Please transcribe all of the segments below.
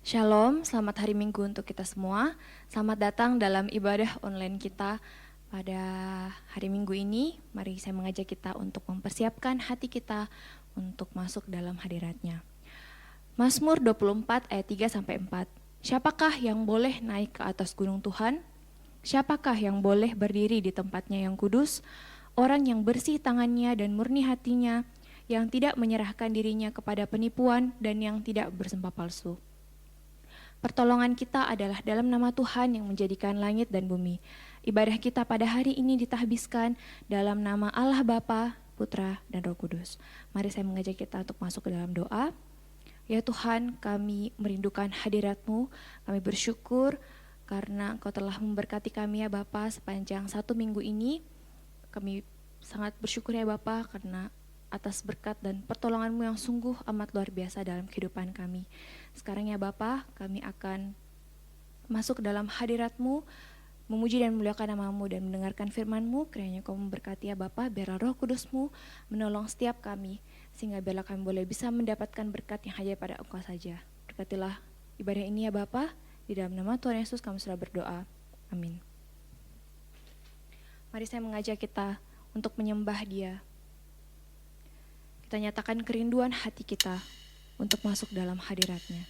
Shalom, selamat hari Minggu untuk kita semua. Selamat datang dalam ibadah online kita pada hari Minggu ini. Mari saya mengajak kita untuk mempersiapkan hati kita untuk masuk dalam hadirat-Nya. Mazmur 24 ayat 3-4. Siapakah yang boleh naik ke atas gunung Tuhan? Siapakah yang boleh berdiri di tempatnya yang kudus? Orang yang bersih tangannya dan murni hatinya, yang tidak menyerahkan dirinya kepada penipuan dan yang tidak bersumpah palsu. Pertolongan kita adalah dalam nama Tuhan yang menjadikan langit dan bumi. Ibadah kita pada hari ini ditahbiskan dalam nama Allah Bapa, Putra, dan Roh Kudus. Mari saya mengajak kita untuk masuk ke dalam doa. Ya Tuhan, kami merindukan hadirat-Mu, kami bersyukur karena Engkau telah memberkati kami ya Bapa sepanjang 1 minggu ini. Kami sangat bersyukur ya Bapa karena atas berkat dan pertolongan-Mu yang sungguh amat luar biasa dalam kehidupan kami. Sekarang ya Bapa, kami akan masuk dalam hadirat-Mu, memuji dan memuliakan nama-Mu dan mendengarkan firman-Mu. Kiranya Kau memberkati ya Bapa, biarlah Roh Kudus-Mu menolong setiap kami, sehingga biarlah kami boleh bisa mendapatkan berkat yang hanya pada Engkau saja. Berkatilah ibadah ini ya Bapa, di dalam nama Tuhan Yesus kami sudah berdoa. Amin. Mari saya mengajak kita untuk menyembah Dia. Kita nyatakan kerinduan hati kita untuk masuk dalam hadirat-Nya.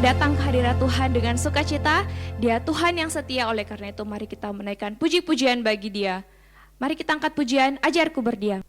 datang ke hadirat Tuhan dengan sukacita. Dia Tuhan yang setia, oleh karena itu mari kita menaikkan puji-pujian bagi Dia. Mari kita angkat pujian, Ajarku Berdiam.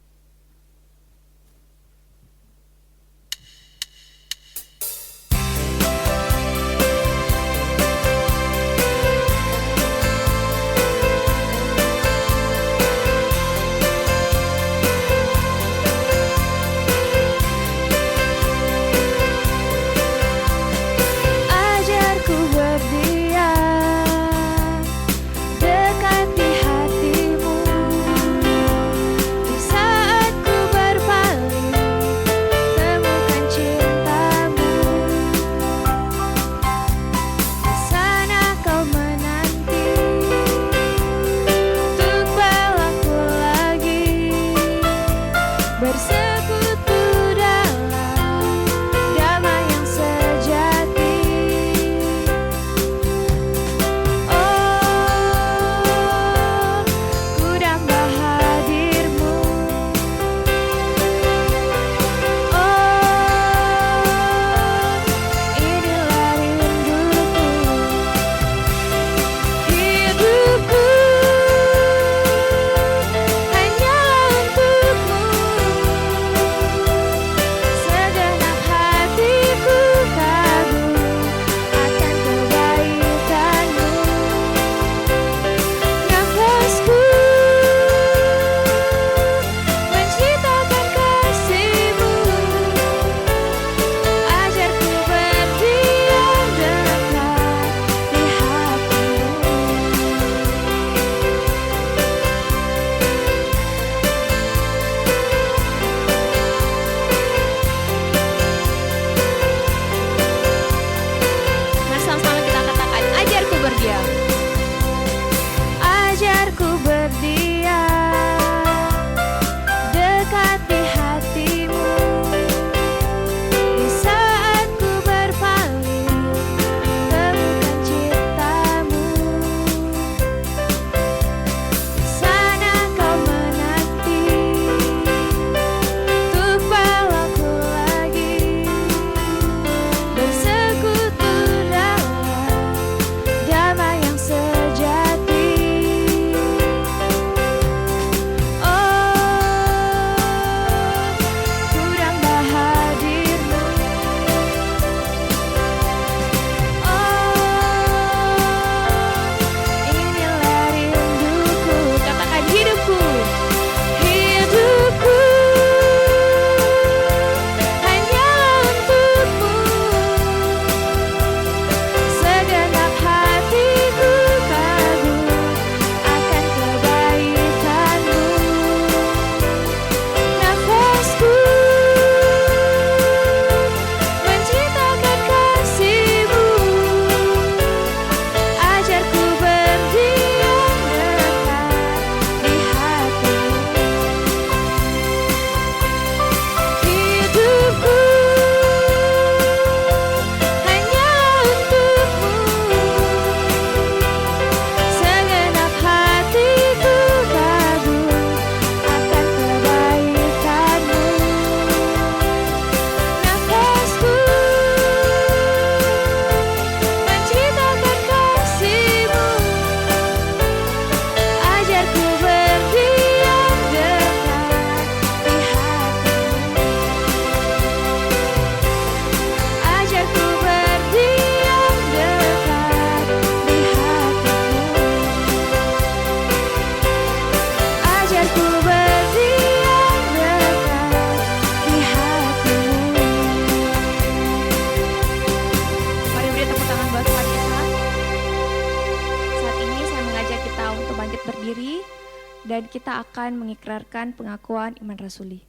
dan kita akan mengikrarkan pengakuan iman rasuli.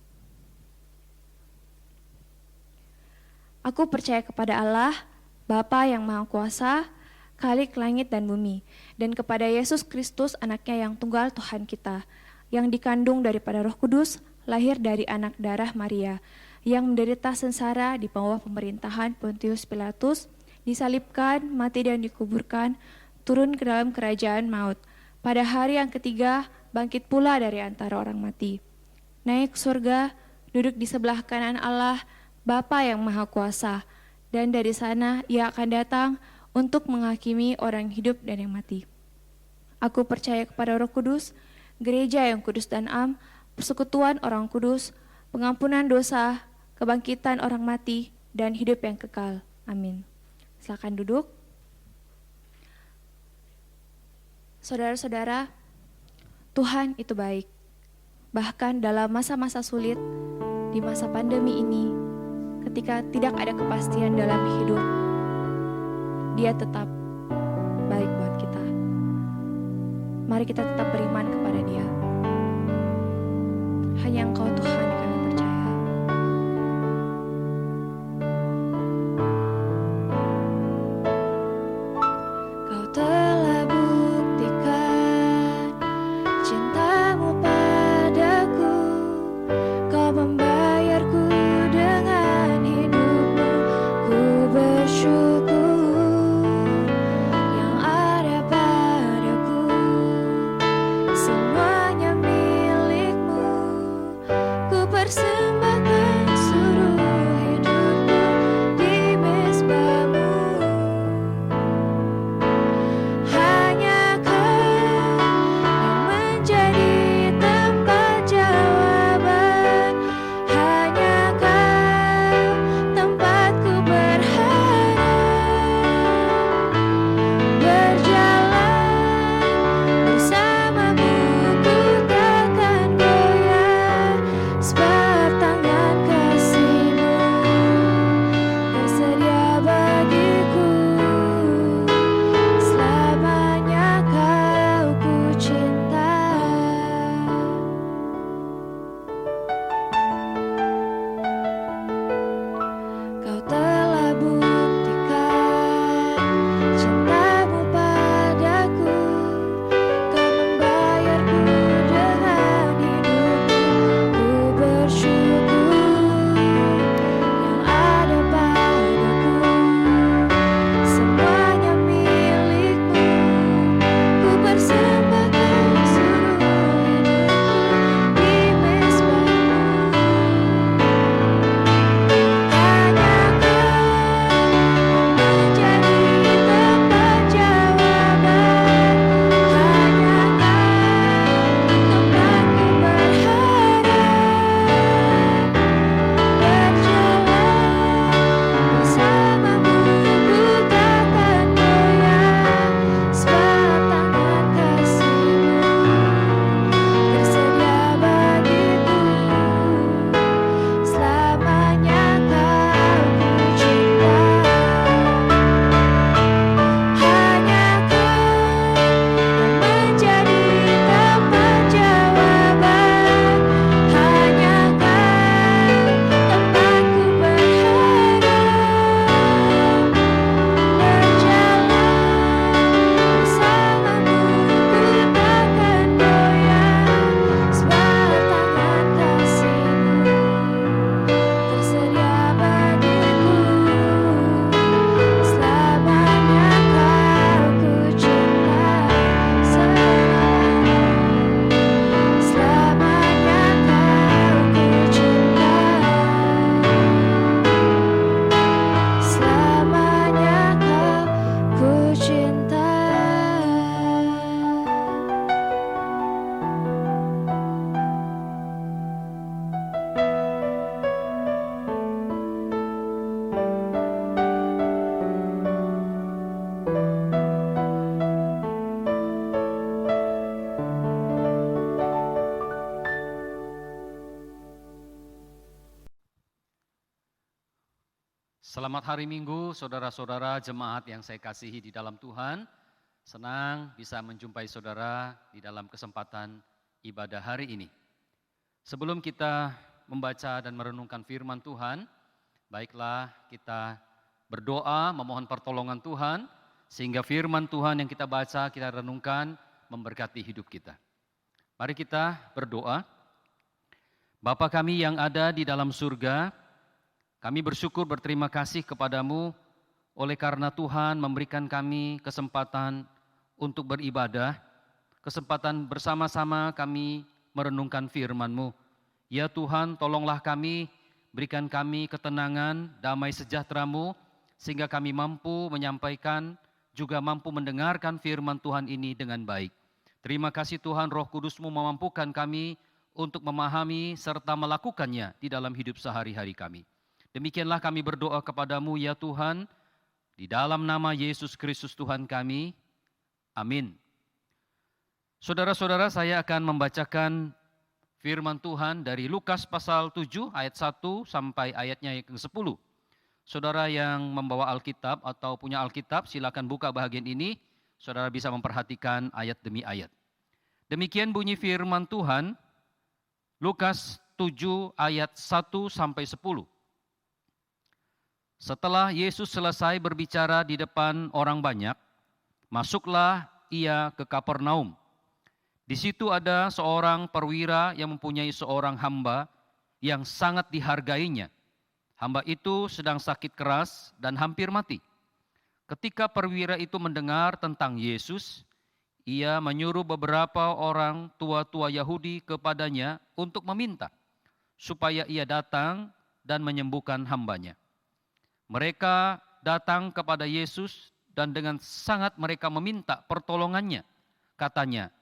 Aku percaya kepada Allah, Bapa yang Maha Kuasa, Khalik langit dan bumi, dan kepada Yesus Kristus anaknya yang tunggal Tuhan kita, yang dikandung daripada Roh Kudus, lahir dari anak darah Maria, yang menderita sengsara di bawah pemerintahan Pontius Pilatus, disalibkan, mati dan dikuburkan, turun ke dalam kerajaan maut. Pada hari yang ketiga, bangkit pula dari antara orang mati. Naik ke surga, duduk di sebelah kanan Allah, Bapa yang Maha Kuasa, dan dari sana ia akan datang untuk menghakimi orang hidup dan yang mati. Aku percaya kepada Roh Kudus, gereja yang kudus dan am, persekutuan orang kudus, pengampunan dosa, kebangkitan orang mati, dan hidup yang kekal. Amin. Silakan duduk. Saudara-saudara, Tuhan itu baik. Bahkan dalam masa-masa sulit, di masa pandemi ini, ketika tidak ada kepastian dalam hidup, Dia tetap baik buat kita. Mari kita tetap beriman kepada Dia. Hanya Engkau Tuhan yang kami percaya. Kau telah buktikan cinta-Mu padaku. Kau membayarku dengan hidup-Mu. Ku bersyukur yang ada padaku. Semuanya milik-Mu. Ku persembahkan seluruh hidupku di mezbah-Mu. Hanya Kau yang menjadi tempat jawaban. Hanya Kau tempatku berharap. Berjalan bersama-Mu ku takkan goyah, sebab tangan kasih-Mu tersedia bagiku. Selamanya Kau ku cinta. Kau telah buktikan cinta-Mu padaku. Kau membayarku dengan hidup-Mu. Ku bersyukur yang ada padaku. Semuanya milik-Mu. Ku persembahkan seluruh hidupku di mezbah-Mu. Hanya Kau menjadi tempat jawaban. Hanya Kau tempatku berharap. Berjalan bersama-Mu ku takkan goyah, sebab tangan kasih-Mu tersedia bagiku. Selamanya Kau ku cinta. Hanya Kau yang menjadi tempat jawaban. Hanya Kau tempatku berharap. Berjalan bersama-Mu ku takkan goyah, sebab tangan kasih-Mu tersedia bagiku. Selamanya Kau ku cinta. Selamanya Kau ku cinta. Selamanya Kau ku cinta. Selamat hari Minggu, saudara-saudara jemaat yang saya kasihi di dalam Tuhan. Senang bisa menjumpai saudara di dalam kesempatan ibadah hari ini. Sebelum kita membaca dan merenungkan firman Tuhan, baiklah kita berdoa memohon pertolongan Tuhan, sehingga firman Tuhan yang kita baca, kita renungkan, memberkati hidup kita. Mari kita berdoa. Bapa kami yang ada di dalam surga, kami bersyukur berterima kasih kepadamu oleh karena Tuhan memberikan kami kesempatan untuk beribadah, kesempatan bersama-sama kami merenungkan firman-Mu. Ya Tuhan, tolonglah kami, berikan kami ketenangan, damai sejahtera-Mu, sehingga kami mampu menyampaikan, juga mampu mendengarkan firman Tuhan ini dengan baik. Terima kasih Tuhan, Roh Kudus-Mu memampukan kami untuk memahami serta melakukannya di dalam hidup sehari-hari kami. Demikianlah kami berdoa kepadamu ya Tuhan, di dalam nama Yesus Kristus Tuhan kami. Amin. Saudara-saudara, saya akan membacakan firman Tuhan dari Lukas pasal 7 ayat 1 sampai ayatnya yang ke-10. Saudara yang membawa Alkitab atau punya Alkitab, silakan buka bahagian ini. Saudara bisa memperhatikan ayat demi ayat. Demikian bunyi firman Tuhan, Lukas 7 ayat 1 sampai 10. Setelah Yesus selesai berbicara di depan orang banyak, masuklah ia ke Kapernaum. Di situ ada seorang perwira yang mempunyai seorang hamba yang sangat dihargainya. Hamba itu sedang sakit keras dan hampir mati. Ketika perwira itu mendengar tentang Yesus, ia menyuruh beberapa orang tua-tua Yahudi kepadanya untuk meminta supaya ia datang dan menyembuhkan hambanya. Mereka datang kepada Yesus dan dengan sangat mereka meminta pertolongannya. Katanya,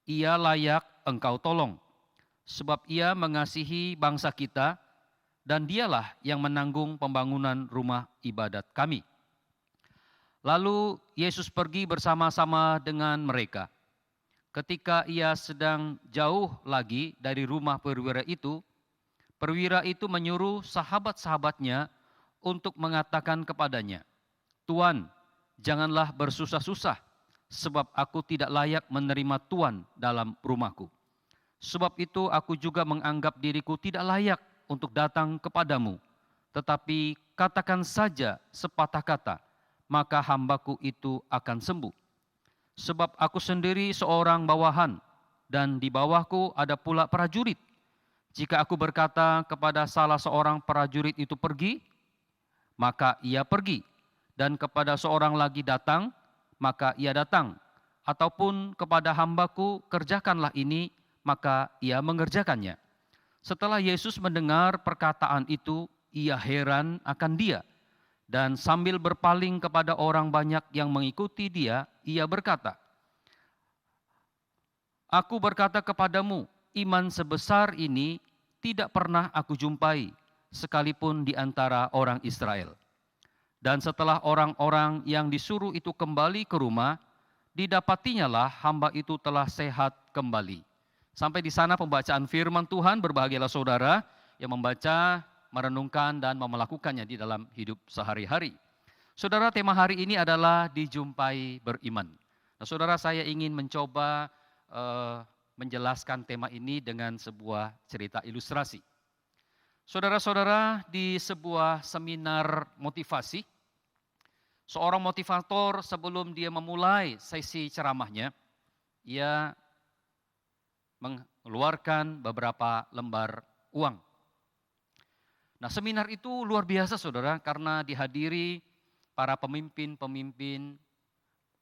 ia layak engkau tolong, sebab ia mengasihi bangsa kita, dan dialah yang menanggung pembangunan rumah ibadat kami. Lalu Yesus pergi bersama-sama dengan mereka. Ketika ia sedang jauh lagi dari rumah perwira itu menyuruh sahabat-sahabatnya untuk mengatakan kepadanya, Tuan, janganlah bersusah-susah, sebab aku tidak layak menerima Tuan dalam rumahku. Sebab itu aku juga menganggap diriku tidak layak untuk datang kepadamu. Tetapi katakan saja sepatah kata, maka hambaku itu akan sembuh. Sebab aku sendiri seorang bawahan, dan di bawahku ada pula prajurit. Jika aku berkata kepada salah seorang prajurit itu pergi, maka ia pergi. Dan kepada seorang lagi datang, maka ia datang. Ataupun kepada hambaku, kerjakanlah ini, maka ia mengerjakannya. Setelah Yesus mendengar perkataan itu, ia heran akan dia. Dan sambil berpaling kepada orang banyak yang mengikuti dia, ia berkata, Aku berkata kepadamu, iman sebesar ini tidak pernah aku jumpai, sekalipun di antara orang Israel. Dan setelah orang-orang yang disuruh itu kembali ke rumah, didapatinya hamba itu telah sehat kembali. Sampai di sana pembacaan firman Tuhan. Berbahagialah saudara yang membaca, merenungkan, dan melakukannya di dalam hidup sehari-hari. Saudara, tema hari ini adalah dijumpai beriman. Nah, saudara, saya ingin mencoba menjelaskan tema ini dengan sebuah cerita ilustrasi. Saudara-saudara, di sebuah seminar motivasi, seorang motivator sebelum dia memulai sesi ceramahnya, ia mengeluarkan beberapa lembar uang. Nah, seminar itu luar biasa saudara, karena dihadiri para pemimpin-pemimpin,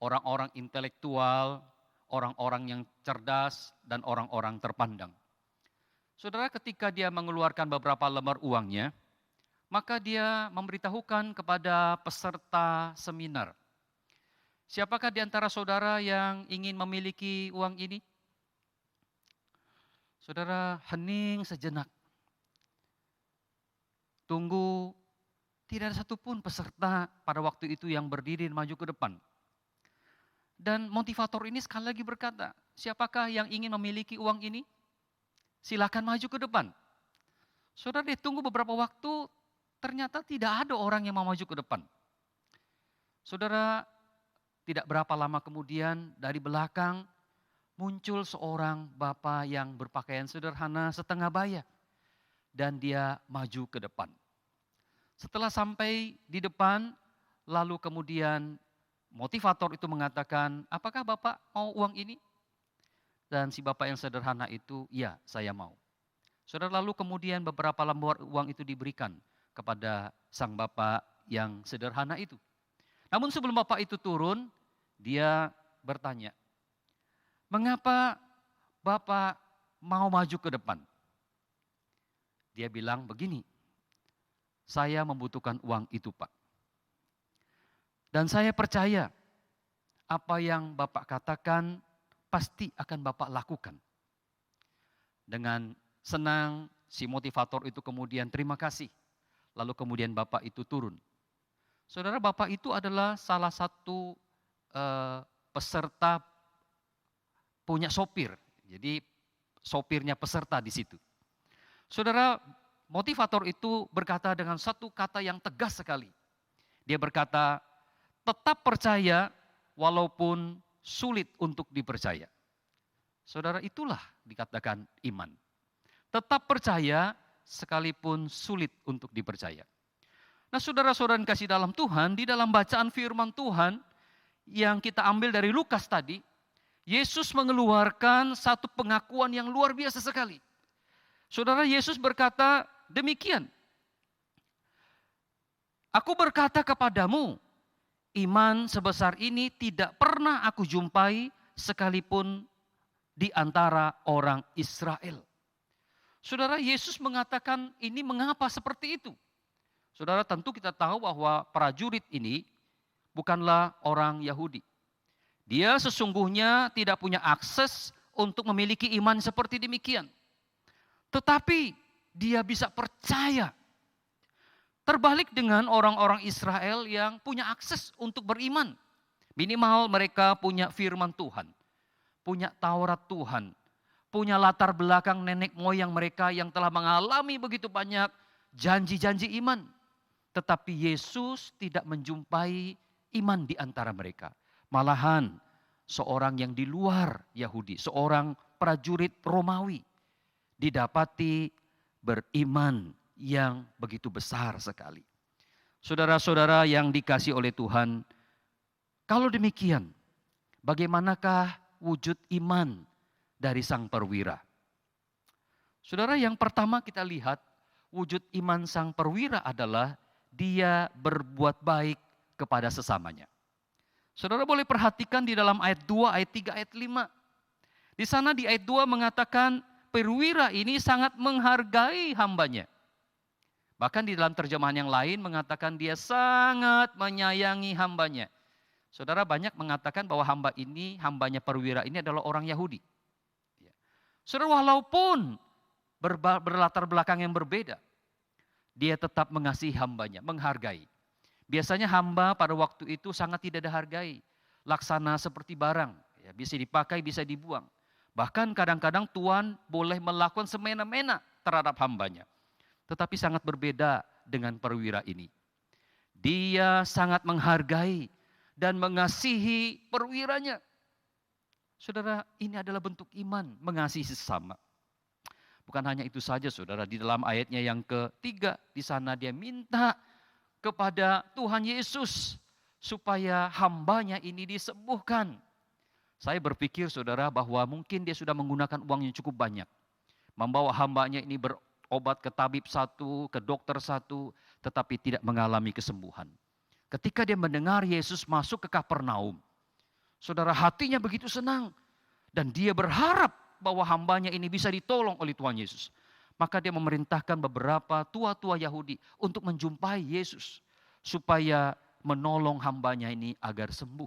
orang-orang intelektual, orang-orang yang cerdas, dan orang-orang terpandang. Saudara, ketika dia mengeluarkan beberapa lembar uangnya, maka dia memberitahukan kepada peserta seminar. Siapakah di antara saudara yang ingin memiliki uang ini? Saudara hening sejenak. Tunggu, tidak ada satupun peserta pada waktu itu yang berdiri dan maju ke depan. Dan motivator ini sekali lagi berkata, siapakah yang ingin memiliki uang ini? Silakan maju ke depan. Saudara, ditunggu beberapa waktu, ternyata tidak ada orang yang mau maju ke depan. Saudara, tidak berapa lama kemudian dari belakang muncul seorang bapak yang berpakaian sederhana setengah baya. Dan dia maju ke depan. Setelah sampai di depan, lalu kemudian motivator itu mengatakan, apakah bapak mau uang ini? Dan si bapak yang sederhana itu, ya saya mau. Saudara, lalu kemudian beberapa lembar uang itu diberikan kepada sang bapak yang sederhana itu. Namun sebelum bapak itu turun, dia bertanya, mengapa bapak mau maju ke depan? Dia bilang begini, saya membutuhkan uang itu Pak. Dan saya percaya apa yang Bapak katakan pasti akan Bapak lakukan. Dengan senang si motivator itu kemudian terima kasih. Lalu kemudian Bapak itu turun. Saudara, Bapak itu adalah salah satu peserta punya sopir. Jadi sopirnya peserta di situ. Saudara, motivator itu berkata dengan satu kata yang tegas sekali. Dia berkata, tetap percaya walaupun sulit untuk dipercaya. Saudara, itulah dikatakan iman. Tetap percaya sekalipun sulit untuk dipercaya. Nah, saudara-saudara yang kasih dalam Tuhan, di dalam bacaan firman Tuhan yang kita ambil dari Lukas tadi, Yesus mengeluarkan satu pengakuan yang luar biasa sekali. Saudara, Yesus berkata demikian. Aku berkata kepadamu, iman sebesar ini tidak pernah aku jumpai sekalipun di antara orang Israel. Saudara, Yesus mengatakan ini mengapa seperti itu? Saudara, tentu kita tahu bahwa prajurit ini bukanlah orang Yahudi. Dia sesungguhnya tidak punya akses untuk memiliki iman seperti demikian. Tetapi dia bisa percaya. Terbalik dengan orang-orang Israel yang punya akses untuk beriman. Minimal mereka punya firman Tuhan, punya Taurat Tuhan, punya latar belakang nenek moyang mereka yang telah mengalami begitu banyak janji-janji iman. Tetapi Yesus tidak menjumpai iman di antara mereka. Malahan seorang yang di luar Yahudi, seorang prajurit Romawi, didapati beriman yang begitu besar sekali. Saudara-saudara yang dikasihi oleh Tuhan, kalau demikian, bagaimanakah wujud iman dari sang perwira? Saudara, yang pertama kita lihat wujud iman sang perwira adalah dia berbuat baik kepada sesamanya. Saudara boleh perhatikan di dalam ayat 2, ayat 3, ayat 5. Di sana di ayat 2 mengatakan perwira ini sangat menghargai hambanya. Bahkan di dalam terjemahan yang lain mengatakan dia sangat menyayangi hambanya. Saudara, banyak mengatakan bahwa hambanya perwira ini adalah orang Yahudi. Saudara, walaupun berlatar belakang yang berbeda, dia tetap mengasihi hambanya, menghargai. Biasanya hamba pada waktu itu sangat tidak dihargai. Laksana seperti barang, ya, bisa dipakai, bisa dibuang. Bahkan kadang-kadang Tuhan boleh melakukan semena-mena terhadap hambanya. Tetapi sangat berbeda dengan perwira ini. Dia sangat menghargai dan mengasihi perwiranya. Saudara, ini adalah bentuk iman, mengasihi sesama. Bukan hanya itu saja, saudara, di dalam ayatnya yang ketiga, di sana dia minta kepada Tuhan Yesus supaya hambanya ini disembuhkan. Saya berpikir, saudara, bahwa mungkin dia sudah menggunakan uang yang cukup banyak. Membawa hambanya ini berobat ke tabib satu, ke dokter satu, tetapi tidak mengalami kesembuhan. Ketika dia mendengar Yesus masuk ke Kapernaum, saudara, hatinya begitu senang. Dan dia berharap bahwa hambanya ini bisa ditolong oleh Tuhan Yesus. Maka dia memerintahkan beberapa tua-tua Yahudi untuk menjumpai Yesus. Supaya menolong hambanya ini agar sembuh.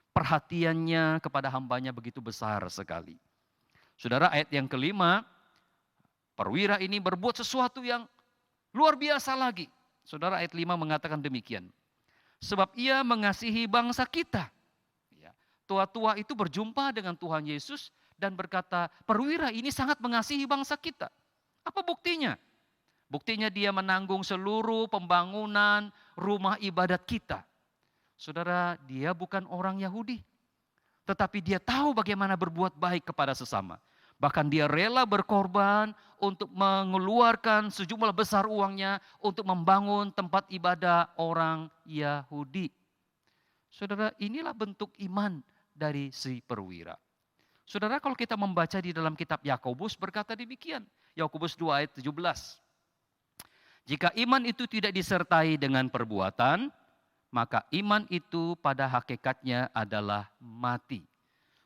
Perhatiannya kepada hambanya begitu besar sekali. Saudara, ayat yang kelima, perwira ini berbuat sesuatu yang luar biasa lagi. Saudara, ayat 5 mengatakan demikian. Sebab ia mengasihi bangsa kita. Tua-tua itu berjumpa dengan Tuhan Yesus dan berkata, perwira ini sangat mengasihi bangsa kita. Apa buktinya? Buktinya dia menanggung seluruh pembangunan rumah ibadat kita. Saudara, dia bukan orang Yahudi. Tetapi dia tahu bagaimana berbuat baik kepada sesama. Bahkan dia rela berkorban untuk mengeluarkan sejumlah besar uangnya untuk membangun tempat ibadah orang Yahudi. Saudara, inilah bentuk iman dari si perwira. Saudara, kalau kita membaca di dalam kitab Yakobus berkata demikian. Yakobus 2 ayat 17. Jika iman itu tidak disertai dengan perbuatan, maka iman itu pada hakikatnya adalah mati.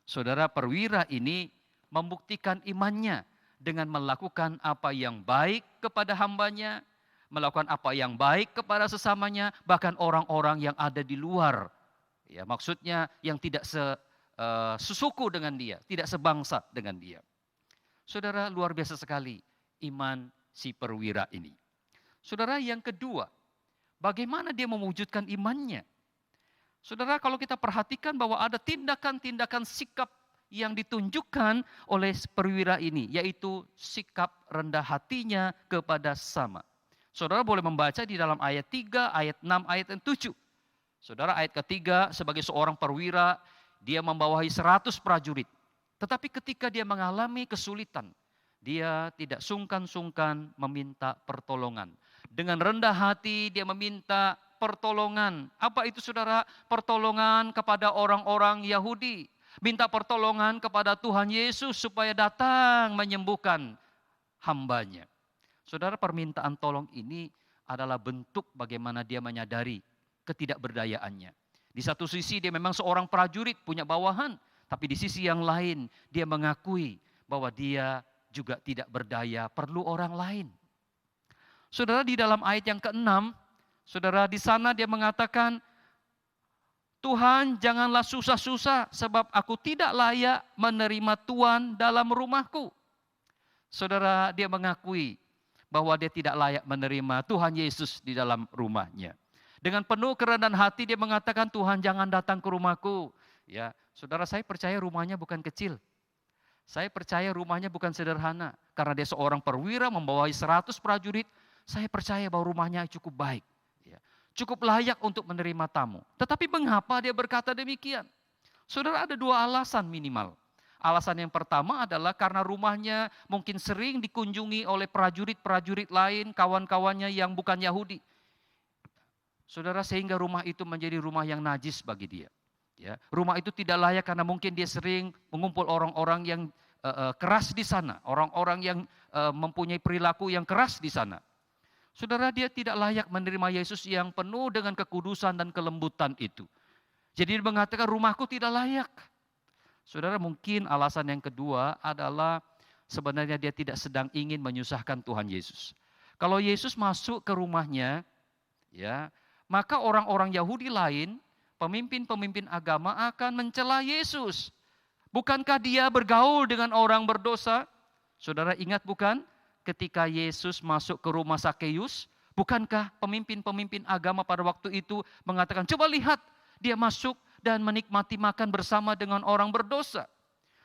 Saudara, perwira ini membuktikan imannya dengan melakukan apa yang baik kepada hambanya, melakukan apa yang baik kepada sesamanya, bahkan orang-orang yang ada di luar Ya, maksudnya yang tidak sesuku dengan dia, tidak sebangsa dengan dia. Saudara, luar biasa sekali iman si perwira ini. Saudara, yang kedua, bagaimana dia mewujudkan imannya? Saudara, kalau kita perhatikan bahwa ada tindakan-tindakan sikap yang ditunjukkan oleh perwira ini, yaitu sikap rendah hatinya kepada sesama. Saudara boleh membaca di dalam ayat 3, ayat 6, ayat 7. Saudara, ayat ketiga, sebagai seorang perwira, dia membawahi 100 prajurit. Tetapi ketika dia mengalami kesulitan, dia tidak sungkan-sungkan meminta pertolongan. Dengan rendah hati dia meminta pertolongan. Apa itu saudara? Pertolongan kepada orang-orang Yahudi. Minta pertolongan kepada Tuhan Yesus supaya datang menyembuhkan hambanya. Saudara, permintaan tolong ini adalah bentuk bagaimana dia menyadari ketidakberdayaannya. Di satu sisi dia memang seorang prajurit punya bawahan, tapi di sisi yang lain dia mengakui bahwa dia juga tidak berdaya, perlu orang lain. Saudara, di dalam ayat yang ke-6, saudara, di sana dia mengatakan, Tuhan janganlah susah-susah sebab aku tidak layak menerima Tuhan dalam rumahku. Saudara, dia mengakui bahwa dia tidak layak menerima Tuhan Yesus di dalam rumahnya. Dengan penuh kerendahan hati dia mengatakan, Tuhan jangan datang ke rumahku. Ya, saudara, saya percaya rumahnya bukan kecil. Saya percaya rumahnya bukan sederhana. Karena dia seorang perwira membawahi 100 prajurit. Saya percaya bahwa rumahnya cukup baik. Ya, cukup layak untuk menerima tamu. Tetapi mengapa dia berkata demikian? Saudara, ada 2 alasan minimal. Alasan yang pertama adalah karena rumahnya mungkin sering dikunjungi oleh prajurit-prajurit lain, kawan-kawannya yang bukan Yahudi. Saudara, sehingga rumah itu menjadi rumah yang najis bagi dia. Ya, rumah itu tidak layak karena mungkin dia sering mengumpul orang-orang yang keras di sana. Orang-orang yang mempunyai perilaku yang keras di sana. Saudara, dia tidak layak menerima Yesus yang penuh dengan kekudusan dan kelembutan itu. Jadi dia mengatakan rumahku tidak layak. Saudara, mungkin alasan yang kedua adalah sebenarnya dia tidak sedang ingin menyusahkan Tuhan Yesus. Kalau Yesus masuk ke rumahnya, ya, maka orang-orang Yahudi lain, pemimpin-pemimpin agama akan mencela Yesus. Bukankah dia bergaul dengan orang berdosa? Saudara ingat bukan? Ketika Yesus masuk ke rumah Sakeus, bukankah pemimpin-pemimpin agama pada waktu itu mengatakan, coba lihat, dia masuk dan menikmati makan bersama dengan orang berdosa.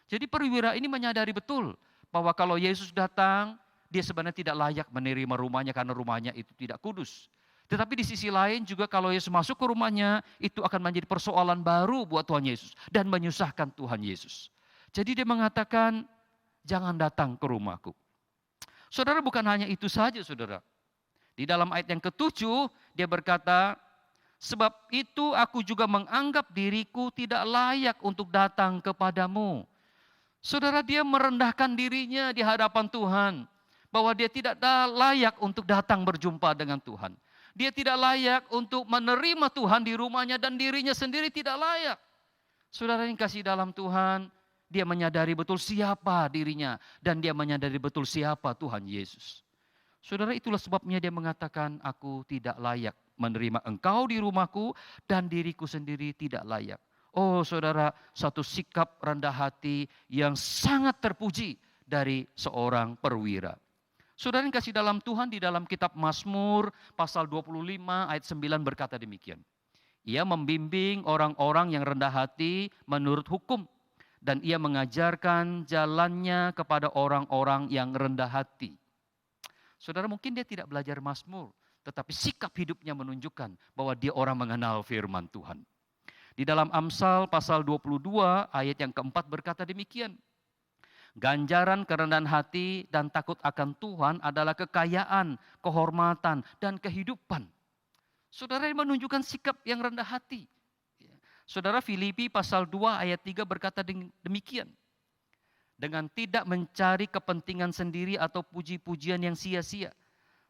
Jadi perwira ini menyadari betul bahwa kalau Yesus datang, dia sebenarnya tidak layak menerima rumahnya karena rumahnya itu tidak kudus. Tetapi di sisi lain juga kalau Yesus masuk ke rumahnya, itu akan menjadi persoalan baru buat Tuhan Yesus dan menyusahkan Tuhan Yesus. Jadi dia mengatakan, jangan datang ke rumahku. Saudara, bukan hanya itu saja saudara. Di dalam ayat yang ke-7 dia berkata, sebab itu aku juga menganggap diriku tidak layak untuk datang kepadamu. Saudara, dia merendahkan dirinya di hadapan Tuhan. Bahwa dia tidak layak untuk datang berjumpa dengan Tuhan. Dia tidak layak untuk menerima Tuhan di rumahnya dan dirinya sendiri tidak layak. Saudara yang kasih dalam Tuhan, dia menyadari betul siapa dirinya dan dia menyadari betul siapa Tuhan Yesus. Saudara, itulah sebabnya dia mengatakan, aku tidak layak menerima engkau di rumahku dan diriku sendiri tidak layak. Oh saudara, satu sikap rendah hati yang sangat terpuji dari seorang perwira. Saudara yang kasih dalam Tuhan, di dalam kitab Mazmur pasal 25 ayat 9 berkata demikian. Ia membimbing orang-orang yang rendah hati menurut hukum. Dan ia mengajarkan jalannya kepada orang-orang yang rendah hati. Saudara, mungkin dia tidak belajar Mazmur. Tetapi sikap hidupnya menunjukkan bahwa dia orang mengenal firman Tuhan. Di dalam Amsal pasal 22 ayat yang keempat berkata demikian. Ganjaran kerendahan hati dan takut akan Tuhan adalah kekayaan, kehormatan, dan kehidupan. Saudara, yang menunjukkan sikap yang rendah hati. Saudara, Filipi pasal 2 ayat 3 berkata demikian. Dengan tidak mencari kepentingan sendiri atau puji-pujian yang sia-sia.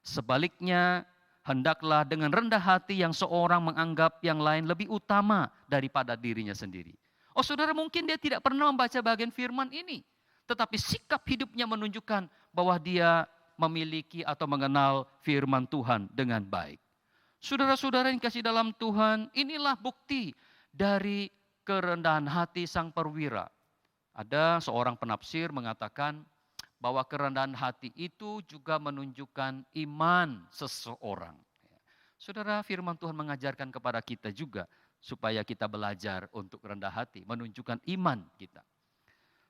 Sebaliknya, hendaklah dengan rendah hati yang seorang menganggap yang lain lebih utama daripada dirinya sendiri. Oh saudara, mungkin dia tidak pernah membaca bagian firman ini. Tetapi sikap hidupnya menunjukkan bahwa dia memiliki atau mengenal firman Tuhan dengan baik. Saudara-saudara yang kasih dalam Tuhan, inilah bukti dari kerendahan hati sang perwira. Ada seorang penafsir mengatakan bahwa kerendahan hati itu juga menunjukkan iman seseorang. Saudara, firman Tuhan mengajarkan kepada kita juga supaya kita belajar untuk rendah hati, menunjukkan iman kita.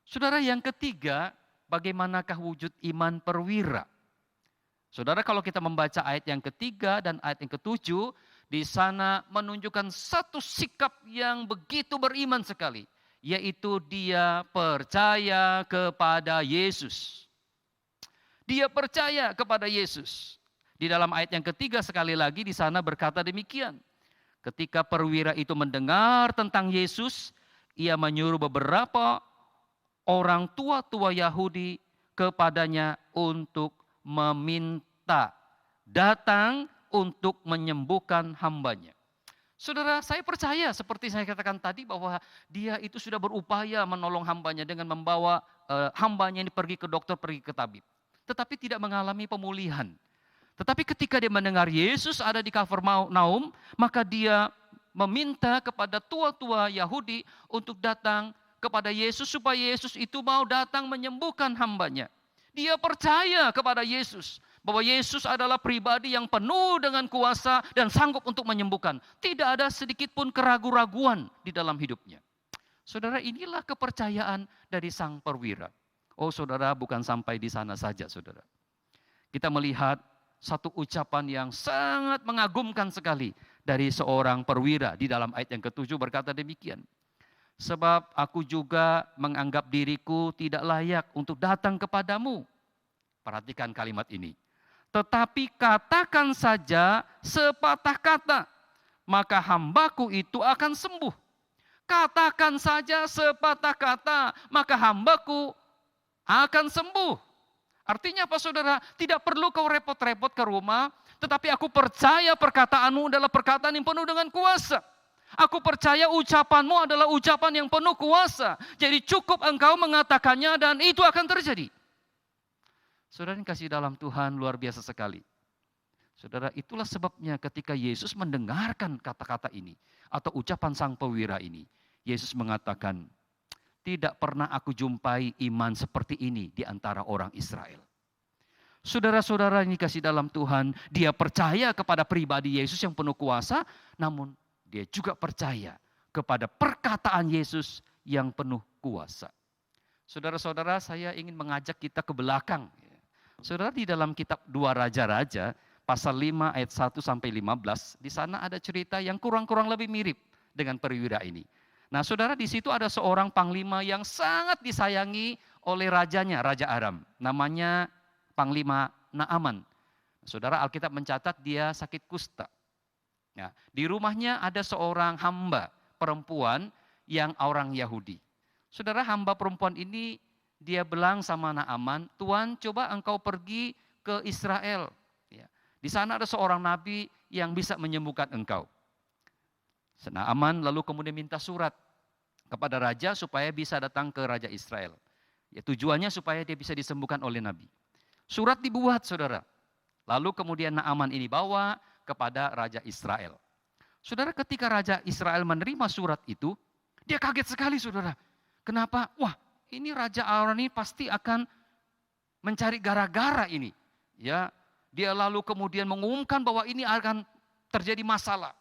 Saudara, yang ketiga, bagaimanakah wujud iman perwira? Saudara, kalau kita membaca ayat yang ketiga dan ayat yang ketujuh, di sana menunjukkan satu sikap yang begitu beriman sekali, yaitu dia percaya kepada Yesus. Dia percaya kepada Yesus. Di dalam ayat yang ketiga sekali lagi di sana berkata demikian. Ketika perwira itu mendengar tentang Yesus, ia menyuruh beberapa orang tua-tua Yahudi kepadanya untuk meminta datang untuk menyembuhkan hambanya. Saudara, saya percaya seperti saya katakan tadi bahwa dia itu sudah berupaya menolong hambanya dengan membawa hambanya ini pergi ke dokter, pergi ke tabib. Tetapi tidak mengalami pemulihan. Tetapi ketika dia mendengar Yesus ada di Kafarnaum, maka dia meminta kepada tua-tua Yahudi untuk datang kepada Yesus supaya Yesus itu mau datang menyembuhkan hambanya. Dia percaya kepada Yesus, bahwa Yesus adalah pribadi yang penuh dengan kuasa dan sanggup untuk menyembuhkan. Tidak ada sedikit pun keraguan-raguan di dalam hidupnya. Saudara, inilah kepercayaan dari sang perwira. Oh saudara, bukan sampai di sana saja saudara. Kita melihat satu ucapan yang sangat mengagumkan sekali dari seorang perwira di dalam ayat yang ketujuh berkata demikian. Sebab aku juga menganggap diriku tidak layak untuk datang kepadamu. Perhatikan kalimat ini. Tetapi katakan saja sepatah kata, maka hambaku itu akan sembuh. Katakan saja sepatah kata, maka hambaku akan sembuh. Artinya apa saudara? Tidak perlu kau repot-repot ke rumah, tetapi aku percaya perkataanmu adalah perkataan yang penuh dengan kuasa. Aku percaya ucapanmu adalah ucapan yang penuh kuasa. Jadi cukup engkau mengatakannya dan itu akan terjadi. Saudara yang kasih dalam Tuhan luar biasa sekali. Saudara, itulah sebabnya ketika Yesus mendengarkan kata-kata ini atau ucapan sang perwira ini, Yesus mengatakan, tidak pernah aku jumpai iman seperti ini di antara orang Israel. Saudara-saudara yang dikasih dalam Tuhan, dia percaya kepada pribadi Yesus yang penuh kuasa, namun dia juga percaya kepada perkataan Yesus yang penuh kuasa. Saudara-saudara, saya ingin mengajak kita ke belakang. Saudara, di dalam kitab 2 Raja-Raja, pasal 5 ayat 1 sampai 15, di sana ada cerita yang kurang-kurang lebih mirip dengan perwira ini. Nah saudara, di situ ada seorang panglima yang sangat disayangi oleh rajanya, Raja Aram. Namanya Panglima Naaman. Saudara, Alkitab mencatat dia sakit kusta. Nah, di rumahnya ada seorang hamba perempuan yang orang Yahudi. Saudara, hamba perempuan ini dia bilang sama Naaman, Tuan coba engkau pergi ke Israel. Ya. Di sana ada seorang nabi yang bisa menyembuhkan engkau. Naaman lalu kemudian minta surat kepada raja supaya bisa datang ke Raja Israel. Ya, tujuannya supaya dia bisa disembuhkan oleh Nabi. Surat dibuat saudara. Lalu kemudian Naaman ini bawa kepada Raja Israel. Saudara, ketika Raja Israel menerima surat itu, dia kaget sekali saudara. Kenapa? Wah, ini Raja Aram ini pasti akan mencari gara-gara ini. Ya, dia lalu kemudian mengumumkan bahwa ini akan terjadi masalah.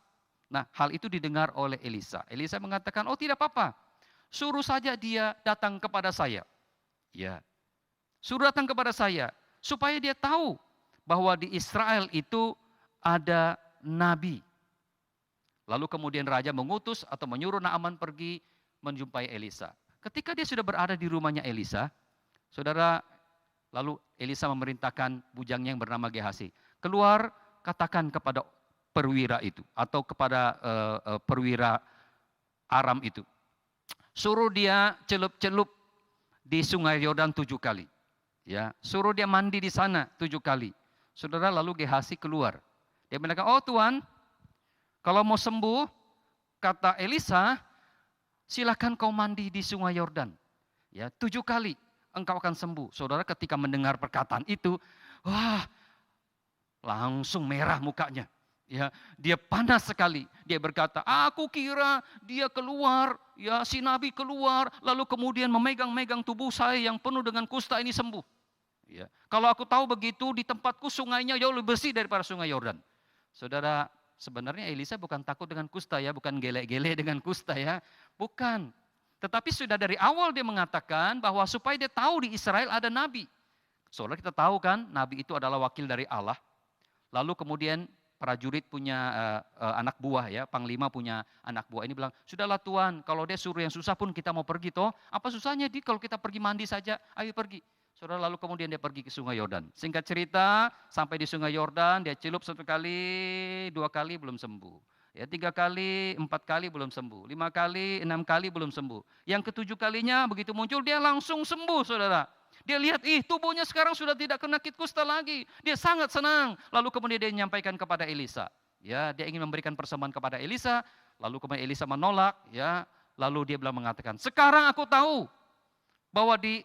Nah, hal itu didengar oleh Elisa. Elisa mengatakan, oh tidak apa-apa, suruh saja dia datang kepada saya. Ya, suruh datang kepada saya, supaya dia tahu bahwa di Israel itu ada nabi. Lalu kemudian raja mengutus atau menyuruh Naaman pergi menjumpai Elisa. Ketika dia sudah berada di rumahnya Elisa, saudara, lalu Elisa memerintahkan bujangnya yang bernama Gehazi, keluar katakan kepada perwira itu atau kepada perwira Aram itu, suruh dia celup-celup di sungai Yordan 7 kali, ya, suruh dia mandi di sana 7 kali. Saudara, lalu Gehazi keluar, dia mengatakan, oh Tuan, kalau mau sembuh, kata Elisa, silakan kau mandi di sungai Yordan, ya 7 kali engkau akan sembuh. Saudara, ketika mendengar perkataan itu, wah, langsung merah mukanya. Ya, dia panas sekali. Dia berkata, aku kira dia keluar, ya si nabi keluar, lalu kemudian memegang-megang tubuh saya yang penuh dengan kusta ini sembuh. Ya, kalau aku tahu begitu, di tempatku sungainya jauh lebih bersih daripada sungai Yordan. Saudara, sebenarnya Elisa bukan takut dengan kusta ya, bukan gelek-gelek dengan kusta ya, bukan. Tetapi sudah dari awal dia mengatakan bahwa supaya dia tahu di Israel ada nabi. Saudara, kita tahu kan, nabi itu adalah wakil dari Allah. Lalu kemudian prajurit punya anak buah ya, panglima punya anak buah ini bilang, sudahlah Tuan, kalau dia suruh yang susah pun kita mau pergi toh, apa susahnya kalau kita pergi mandi saja, ayo pergi. Saudara, lalu kemudian dia pergi ke sungai Yordan. Singkat cerita, sampai di sungai Yordan, dia celup 1 kali, 2 kali belum sembuh. Ya, 3 kali, 4 kali belum sembuh. 5 kali, 6 kali belum sembuh. Yang ke-7 kalinya begitu muncul, dia langsung sembuh, saudara. Dia lihat, tubuhnya sekarang sudah tidak kena kusta lagi. Dia sangat senang. Lalu kemudian dia menyampaikan kepada Elisa. Ya, dia ingin memberikan persembahan kepada Elisa. Lalu kemudian Elisa menolak. Ya, lalu dia bilang mengatakan, sekarang aku tahu bahwa di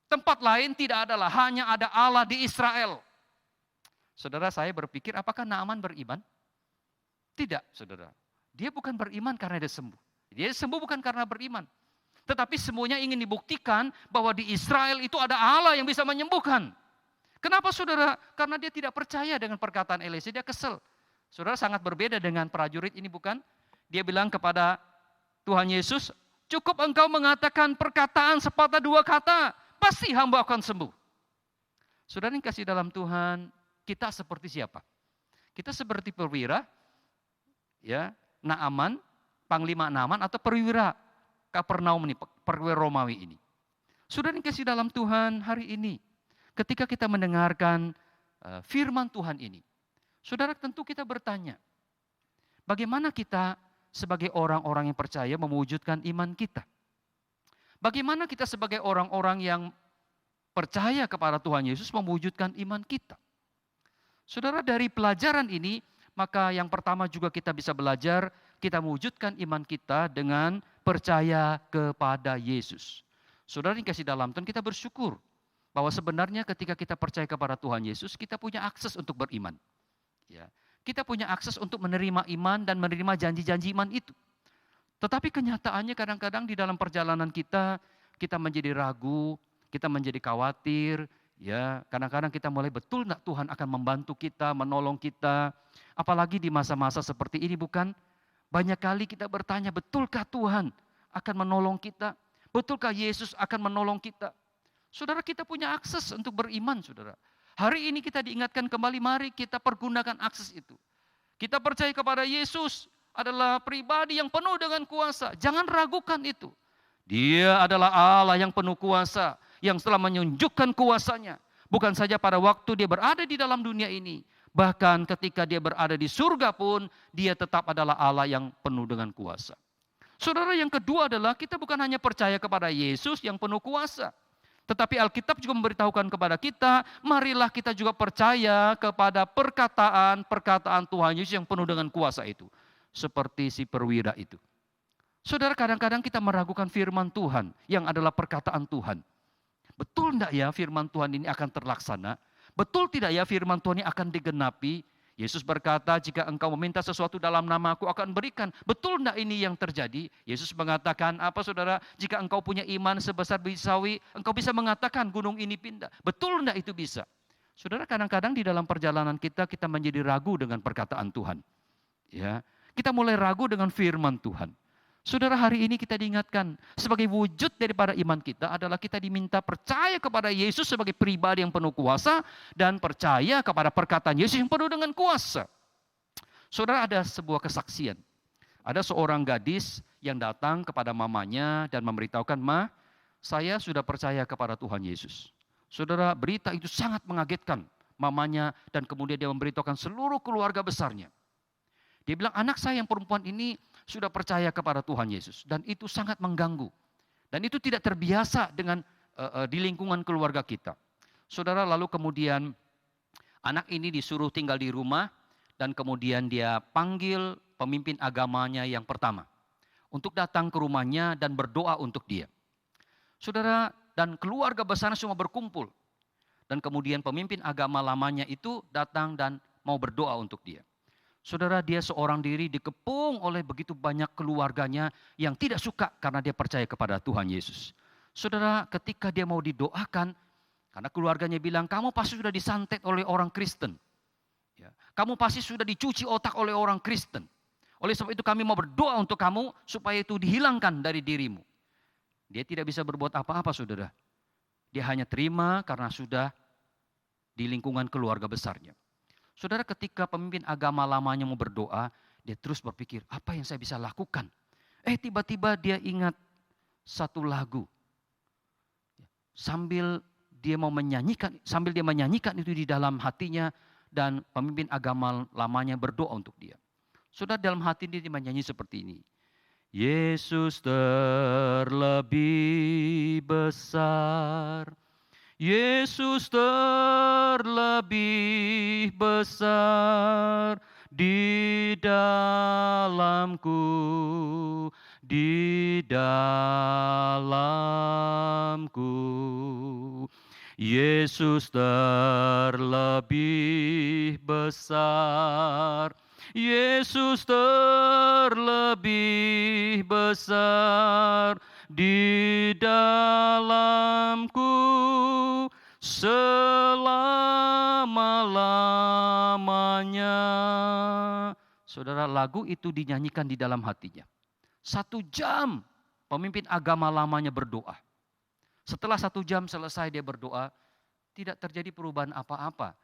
tempat lain tidak adalah, hanya ada Allah di Israel. Saudara, saya berpikir apakah Naaman beriman? Tidak, saudara. Dia bukan beriman karena dia sembuh. Dia sembuh bukan karena beriman. Tetapi semuanya ingin dibuktikan bahwa di Israel itu ada Allah yang bisa menyembuhkan. Kenapa saudara? Karena dia tidak percaya dengan perkataan Elisa, dia kesel. Saudara, sangat berbeda dengan prajurit ini bukan? Dia bilang kepada Tuhan Yesus, cukup engkau mengatakan perkataan sepatah 2 kata, pasti hamba akan sembuh. Saudara yang kasih dalam Tuhan, kita seperti siapa? Kita seperti perwira, ya, Naaman, panglima Naaman atau perwira Kapernaum ini, perwira Romawi ini. Saudara yang kasih dalam Tuhan, hari ini ketika kita mendengarkan firman Tuhan ini, saudara tentu kita bertanya, bagaimana kita sebagai orang-orang yang percaya mewujudkan iman kita? Bagaimana kita sebagai orang-orang yang percaya kepada Tuhan Yesus mewujudkan iman kita? Saudara, dari pelajaran ini, maka yang pertama juga kita bisa belajar, kita mewujudkan iman kita dengan percaya kepada Yesus. Saudara yang kasih dalam Tuhan, kita bersyukur bahwa sebenarnya ketika kita percaya kepada Tuhan Yesus, kita punya akses untuk beriman. Ya, kita punya akses untuk menerima iman dan menerima janji-janji iman itu. Tetapi kenyataannya kadang-kadang di dalam perjalanan kita menjadi ragu, kita menjadi khawatir, ya, kadang-kadang kita mulai betul enggak Tuhan akan membantu kita, menolong kita. Apalagi di masa-masa seperti ini bukan? Banyak kali kita bertanya, betulkah Tuhan akan menolong kita? Betulkah Yesus akan menolong kita? Saudara, kita punya akses untuk beriman, saudara. Hari ini kita diingatkan kembali, mari kita pergunakan akses itu. Kita percaya kepada Yesus adalah pribadi yang penuh dengan kuasa. Jangan ragukan itu. Dia adalah Allah yang penuh kuasa, yang telah menunjukkan kuasanya. Bukan saja pada waktu dia berada di dalam dunia ini, bahkan ketika dia berada di surga pun, dia tetap adalah Allah yang penuh dengan kuasa. Saudara, yang kedua adalah kita bukan hanya percaya kepada Yesus yang penuh kuasa. Tetapi Alkitab juga memberitahukan kepada kita, marilah kita juga percaya kepada perkataan Tuhan Yesus yang penuh dengan kuasa itu. Seperti si perwira itu. Saudara, kadang-kadang kita meragukan firman Tuhan yang adalah perkataan Tuhan. Betul enggak ya firman Tuhan ini akan terlaksana? Betul tidak ya firman Tuhan ini akan digenapi? Yesus berkata, jika engkau meminta sesuatu dalam nama aku akan berikan. Betul enggak ini yang terjadi? Yesus mengatakan, apa saudara? Jika engkau punya iman sebesar biji sawi, engkau bisa mengatakan gunung ini pindah. Betul enggak itu bisa? Saudara, kadang-kadang di dalam perjalanan kita menjadi ragu dengan perkataan Tuhan. Ya, kita mulai ragu dengan firman Tuhan. Saudara, hari ini kita diingatkan sebagai wujud daripada iman kita adalah kita diminta percaya kepada Yesus sebagai pribadi yang penuh kuasa dan percaya kepada perkataan Yesus yang penuh dengan kuasa. Saudara, ada sebuah kesaksian. Ada seorang gadis yang datang kepada mamanya dan memberitahukan, "Ma, saya sudah percaya kepada Tuhan Yesus." Saudara, berita itu sangat mengagetkan mamanya dan kemudian dia memberitahukan seluruh keluarga besarnya. Dia bilang, anak saya yang perempuan ini sudah percaya kepada Tuhan Yesus. Dan itu sangat mengganggu. Dan itu tidak terbiasa dengan di lingkungan keluarga kita. Saudara, lalu kemudian anak ini disuruh tinggal di rumah. Dan kemudian dia panggil pemimpin agamanya yang pertama. Untuk datang ke rumahnya dan berdoa untuk dia. Saudara, dan keluarga besarnya semua berkumpul. Dan kemudian pemimpin agama lamanya itu datang dan mau berdoa untuk dia. Saudara, dia seorang diri dikepung oleh begitu banyak keluarganya yang tidak suka karena dia percaya kepada Tuhan Yesus. Saudara, ketika dia mau didoakan, karena keluarganya bilang, kamu pasti sudah disantet oleh orang Kristen. Ya, kamu pasti sudah dicuci otak oleh orang Kristen. Oleh sebab itu kami mau berdoa untuk kamu supaya itu dihilangkan dari dirimu. Dia tidak bisa berbuat apa-apa, saudara. Dia hanya terima karena sudah di lingkungan keluarga besarnya. Saudara, ketika pemimpin agama lamanya mau berdoa, dia terus berpikir, apa yang saya bisa lakukan? Tiba-tiba dia ingat satu lagu. Sambil dia menyanyikan itu di dalam hatinya, dan pemimpin agama lamanya berdoa untuk dia. Saudara, dalam hati dia menyanyi seperti ini. Yesus terlebih besar, Yesus terlebih besar di dalamku, di dalamku. Yesus terlebih besar, Yesus terlebih besar di dalamku selama-lamanya. Saudara, lagu itu dinyanyikan di dalam hatinya. 1 jam pemimpin agama lamanya berdoa. Setelah 1 jam selesai dia berdoa, tidak terjadi perubahan apa-apa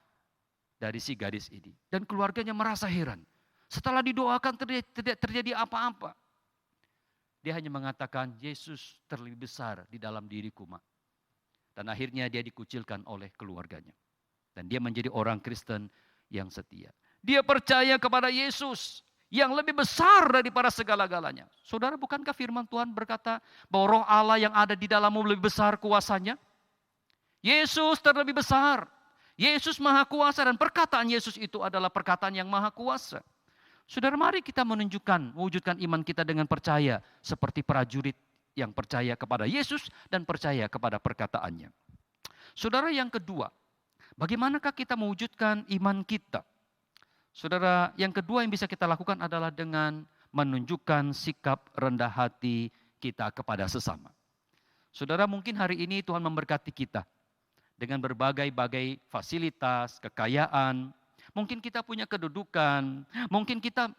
dari si gadis ini. Dan keluarganya merasa heran. Setelah didoakan tidak terjadi apa-apa. Dia hanya mengatakan, Yesus terlebih besar di dalam diriku, Mak. Dan akhirnya dia dikucilkan oleh keluarganya. Dan dia menjadi orang Kristen yang setia. Dia percaya kepada Yesus yang lebih besar daripada segala-galanya. Saudara, bukankah firman Tuhan berkata bahwa Roh Allah yang ada di dalammu lebih besar kuasanya? Yesus terlebih besar. Yesus maha kuasa, dan perkataan Yesus itu adalah perkataan yang maha kuasa. Saudara, mari kita mewujudkan iman kita dengan percaya seperti prajurit yang percaya kepada Yesus dan percaya kepada perkataannya. Saudara, yang kedua, bagaimanakah kita mewujudkan iman kita? Saudara, yang kedua yang bisa kita lakukan adalah dengan menunjukkan sikap rendah hati kita kepada sesama. Saudara, mungkin hari ini Tuhan memberkati kita dengan berbagai-bagai fasilitas, kekayaan. Mungkin kita punya kedudukan, mungkin kita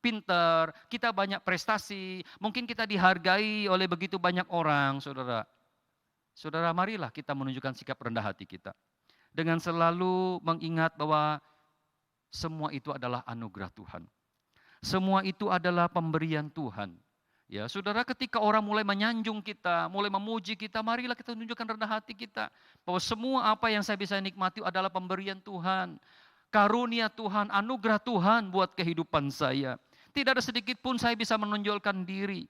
pintar, kita banyak prestasi, mungkin kita dihargai oleh begitu banyak orang, saudara. Saudara, marilah kita menunjukkan sikap rendah hati kita. Dengan selalu mengingat bahwa semua itu adalah anugerah Tuhan. Semua itu adalah pemberian Tuhan. Ya, saudara, ketika orang mulai menyanjung kita, mulai memuji kita, marilah kita tunjukkan rendah hati kita. Bahwa semua apa yang saya bisa nikmati adalah pemberian Tuhan. Karunia Tuhan, anugerah Tuhan buat kehidupan saya. Tidak ada sedikit pun saya bisa menonjolkan diri.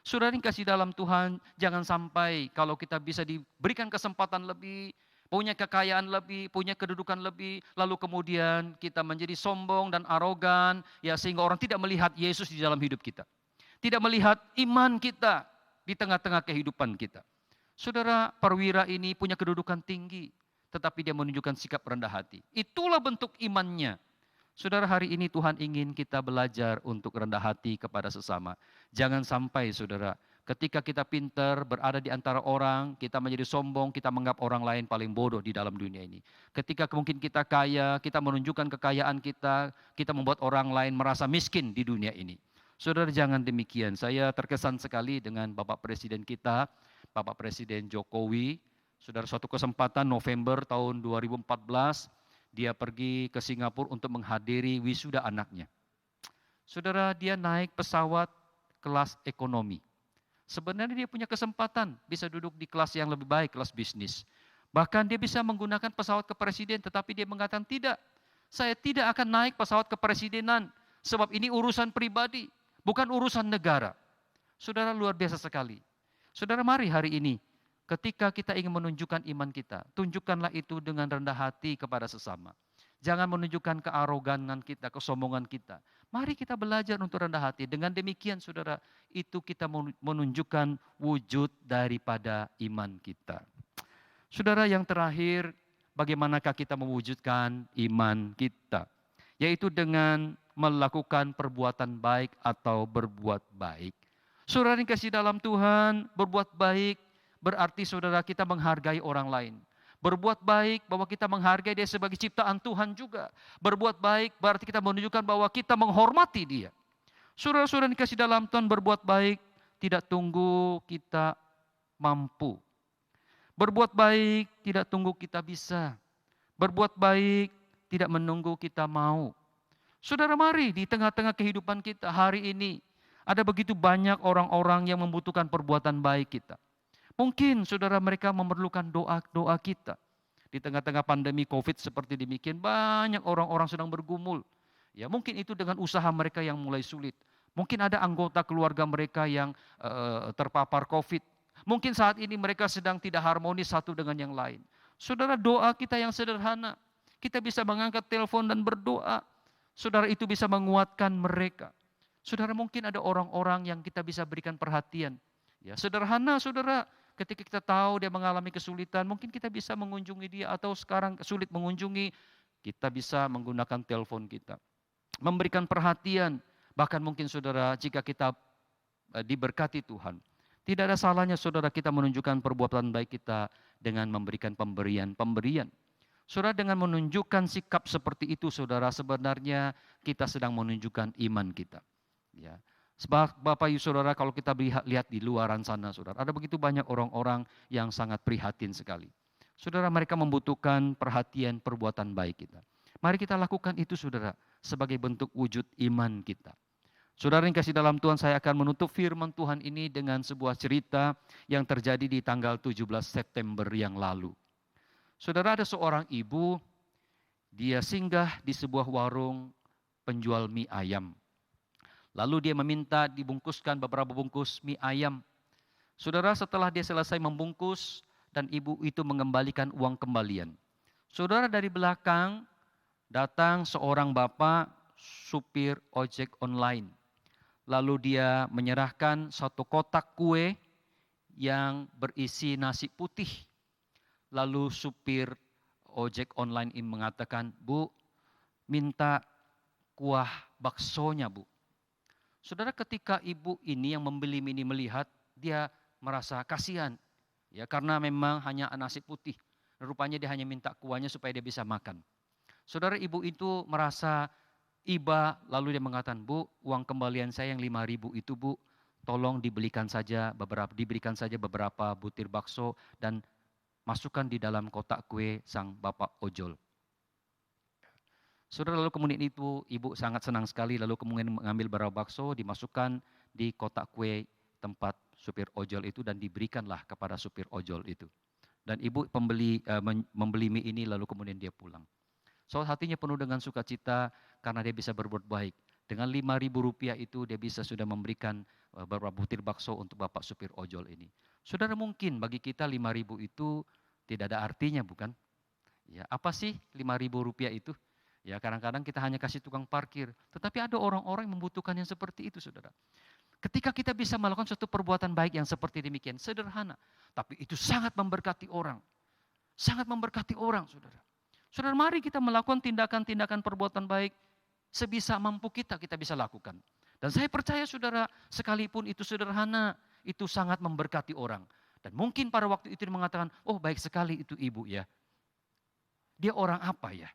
Saudara yang kasih dalam Tuhan, jangan sampai kalau kita bisa diberikan kesempatan lebih, punya kekayaan lebih, punya kedudukan lebih, lalu kemudian kita menjadi sombong dan arogan, ya, sehingga orang tidak melihat Yesus di dalam hidup kita. Tidak melihat iman kita di tengah-tengah kehidupan kita. Saudara, perwira ini punya kedudukan tinggi, tetapi dia menunjukkan sikap rendah hati. Itulah bentuk imannya. Saudara, hari ini Tuhan ingin kita belajar untuk rendah hati kepada sesama. Jangan sampai, saudara, ketika kita pintar berada di antara orang, kita menjadi sombong, kita menganggap orang lain paling bodoh di dalam dunia ini. Ketika mungkin kita kaya, kita menunjukkan kekayaan kita, kita membuat orang lain merasa miskin di dunia ini. Saudara, jangan demikian. Saya terkesan sekali dengan Bapak Presiden kita, Bapak Presiden Jokowi. Saudara, suatu kesempatan November tahun 2014, dia pergi ke Singapura untuk menghadiri wisuda anaknya. Saudara, dia naik pesawat kelas ekonomi. Sebenarnya dia punya kesempatan bisa duduk di kelas yang lebih baik, kelas bisnis. Bahkan dia bisa menggunakan pesawat kepresiden, tetapi dia mengatakan tidak. Saya tidak akan naik pesawat kepresidenan, sebab ini urusan pribadi, bukan urusan negara. Saudara, luar biasa sekali. Saudara, mari hari ini, ketika kita ingin menunjukkan iman kita, tunjukkanlah itu dengan rendah hati kepada sesama. Jangan menunjukkan kearoganan kita, kesombongan kita. Mari kita belajar untuk rendah hati. Dengan demikian, saudara, itu kita menunjukkan wujud daripada iman kita. Saudara, yang terakhir, bagaimanakah kita mewujudkan iman kita? Yaitu dengan melakukan perbuatan baik atau berbuat baik. Saudara yang kasih dalam Tuhan, berbuat baik berarti saudara kita menghargai orang lain. Berbuat baik bahwa kita menghargai dia sebagai ciptaan Tuhan juga. Berbuat baik berarti kita menunjukkan bahwa kita menghormati dia. Saudara-saudara yang kasih dalam Tuhan, berbuat baik tidak tunggu kita mampu. Berbuat baik tidak tunggu kita bisa. Berbuat baik tidak menunggu kita mau. Saudara, mari di tengah-tengah kehidupan kita hari ini, ada begitu banyak orang-orang yang membutuhkan perbuatan baik kita. Mungkin saudara mereka memerlukan doa-doa kita. Di tengah-tengah pandemi COVID seperti demikian, banyak orang-orang sedang bergumul. Ya, mungkin itu dengan usaha mereka yang mulai sulit. Mungkin ada anggota keluarga mereka yang terpapar COVID. Mungkin saat ini mereka sedang tidak harmonis satu dengan yang lain. Saudara, doa kita yang sederhana. Kita bisa mengangkat telepon dan berdoa. Saudara, itu bisa menguatkan mereka. Saudara, mungkin ada orang-orang yang kita bisa berikan perhatian. Ya, sederhana saudara, ketika kita tahu dia mengalami kesulitan, mungkin kita bisa mengunjungi dia, atau sekarang sulit mengunjungi, kita bisa menggunakan telepon kita. Memberikan perhatian, bahkan mungkin saudara, jika kita diberkati Tuhan, tidak ada salahnya saudara kita menunjukkan perbuatan baik kita dengan memberikan pemberian. Saudara, dengan menunjukkan sikap seperti itu saudara, sebenarnya kita sedang menunjukkan iman kita. Ya. Sebab Bapak Ibu Saudara, kalau kita lihat di luaran sana saudara, ada begitu banyak orang-orang yang sangat prihatin sekali. Saudara, mereka membutuhkan perhatian perbuatan baik kita. Mari kita lakukan itu saudara, sebagai bentuk wujud iman kita. Saudara yang kasih dalam Tuhan, saya akan menutup firman Tuhan ini dengan sebuah cerita yang terjadi di tanggal 17 September yang lalu. Saudara, ada seorang ibu, dia singgah di sebuah warung penjual mie ayam. Lalu dia meminta dibungkuskan beberapa bungkus mie ayam. Saudara, setelah dia selesai membungkus dan ibu itu mengembalikan uang kembalian. Saudara, dari belakang datang seorang bapak supir ojek online. Lalu dia menyerahkan satu kotak kue yang berisi nasi putih. Lalu supir ojek online ini mengatakan, "Bu, minta kuah baksonya, Bu." Saudara, ketika ibu ini yang membeli ini melihat, dia merasa kasihan. Ya, karena memang hanya nasi putih. Rupanya dia hanya minta kuahnya supaya dia bisa makan. Saudara, ibu itu merasa iba, lalu dia mengatakan, "Bu, uang kembalian saya yang 5.000 itu Bu, tolong diberikan saja beberapa butir bakso dan masukkan di dalam kotak kue sang bapak ojol." Saudara, lalu kemudian itu ibu sangat senang sekali, lalu kemudian mengambil beberapa bakso, dimasukkan di kotak kue tempat supir ojol itu dan diberikanlah kepada supir ojol itu. Dan ibu membeli mie ini lalu kemudian dia pulang. So, hatinya penuh dengan sukacita karena dia bisa berbuat baik. Dengan 5.000 rupiah itu dia bisa sudah memberikan beberapa butir bakso untuk bapak supir ojol ini. Saudara, mungkin bagi kita 5.000 itu tidak ada artinya, bukan? Ya, apa sih 5.000 rupiah itu? Ya, kadang-kadang kita hanya kasih tukang parkir. Tetapi ada orang-orang yang membutuhkan yang seperti itu, saudara. Ketika kita bisa melakukan suatu perbuatan baik yang seperti demikian, sederhana. Tapi itu sangat memberkati orang. Sangat memberkati orang, saudara. Saudara, mari kita melakukan tindakan-tindakan perbuatan baik sebisa mampu kita bisa lakukan. Dan saya percaya saudara, sekalipun itu sederhana, itu sangat memberkati orang. Dan mungkin pada waktu itu dia mengatakan, "Oh, baik sekali itu ibu ya. Dia orang apa ya?"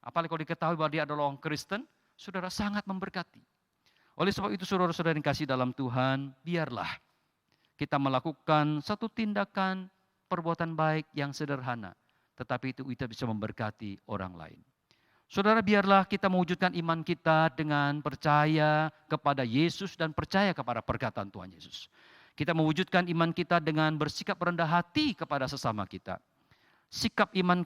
Apalagi kalau diketahui bahwa dia adalah orang Kristen, saudara, sangat memberkati. Oleh sebab itu saudara-saudara yang kasih dalam Tuhan, biarlah kita melakukan satu tindakan perbuatan baik yang sederhana. Tetapi itu kita bisa memberkati orang lain. Saudara, biarlah kita mewujudkan iman kita dengan percaya kepada Yesus dan percaya kepada perkataan Tuhan Yesus. Kita mewujudkan iman kita dengan bersikap rendah hati kepada sesama kita. Sikap iman,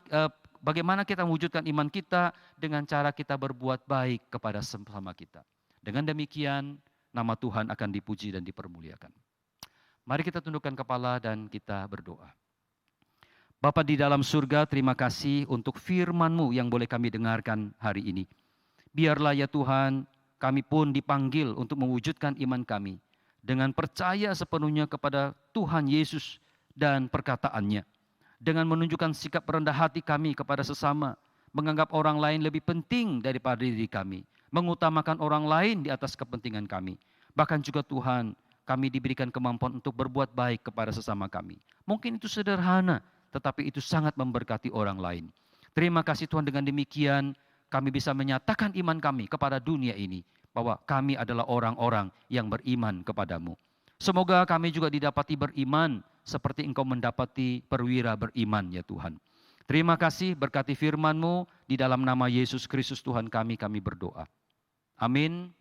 bagaimana kita mewujudkan iman kita dengan cara kita berbuat baik kepada sesama kita. Dengan demikian, nama Tuhan akan dipuji dan dipermuliakan. Mari kita tundukkan kepala dan kita berdoa. Bapa di dalam surga, terima kasih untuk firman-Mu yang boleh kami dengarkan hari ini. Biarlah ya Tuhan, kami pun dipanggil untuk mewujudkan iman kami dengan percaya sepenuhnya kepada Tuhan Yesus dan perkataannya. Dengan menunjukkan sikap rendah hati kami kepada sesama, menganggap orang lain lebih penting daripada diri kami, mengutamakan orang lain di atas kepentingan kami. Bahkan juga Tuhan, kami diberikan kemampuan untuk berbuat baik kepada sesama kami. Mungkin itu sederhana, tetapi itu sangat memberkati orang lain. Terima kasih Tuhan, dengan demikian kami bisa menyatakan iman kami kepada dunia ini, bahwa kami adalah orang-orang yang beriman kepadamu. Semoga kami juga didapati beriman seperti Engkau mendapati perwira beriman ya Tuhan. Terima kasih, berkati firman-Mu, di dalam nama Yesus Kristus Tuhan kami berdoa. Amin.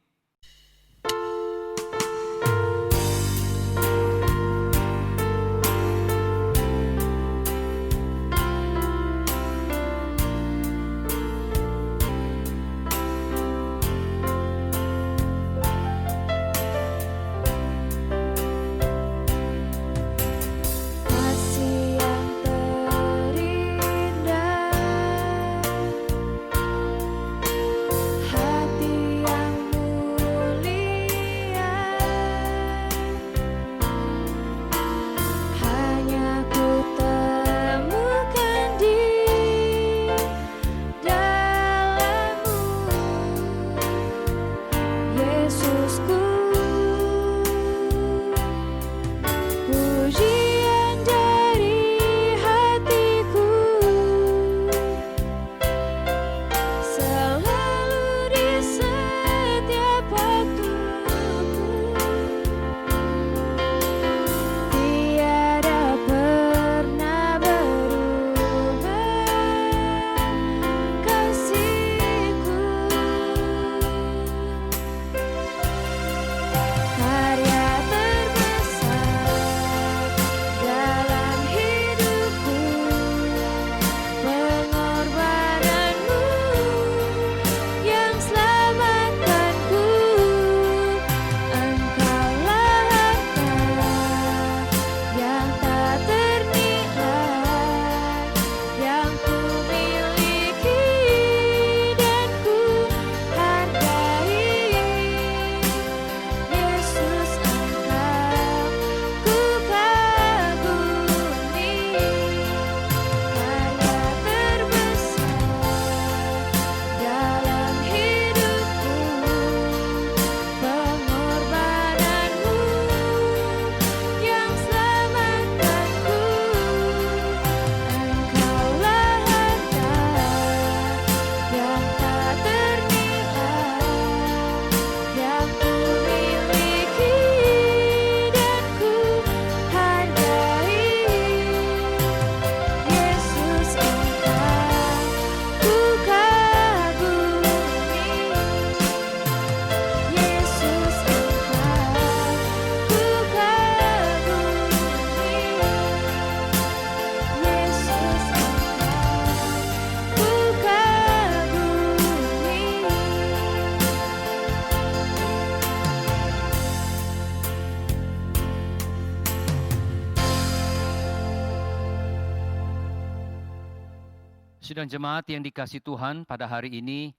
Sidang jemaat yang dikasihi Tuhan, pada hari ini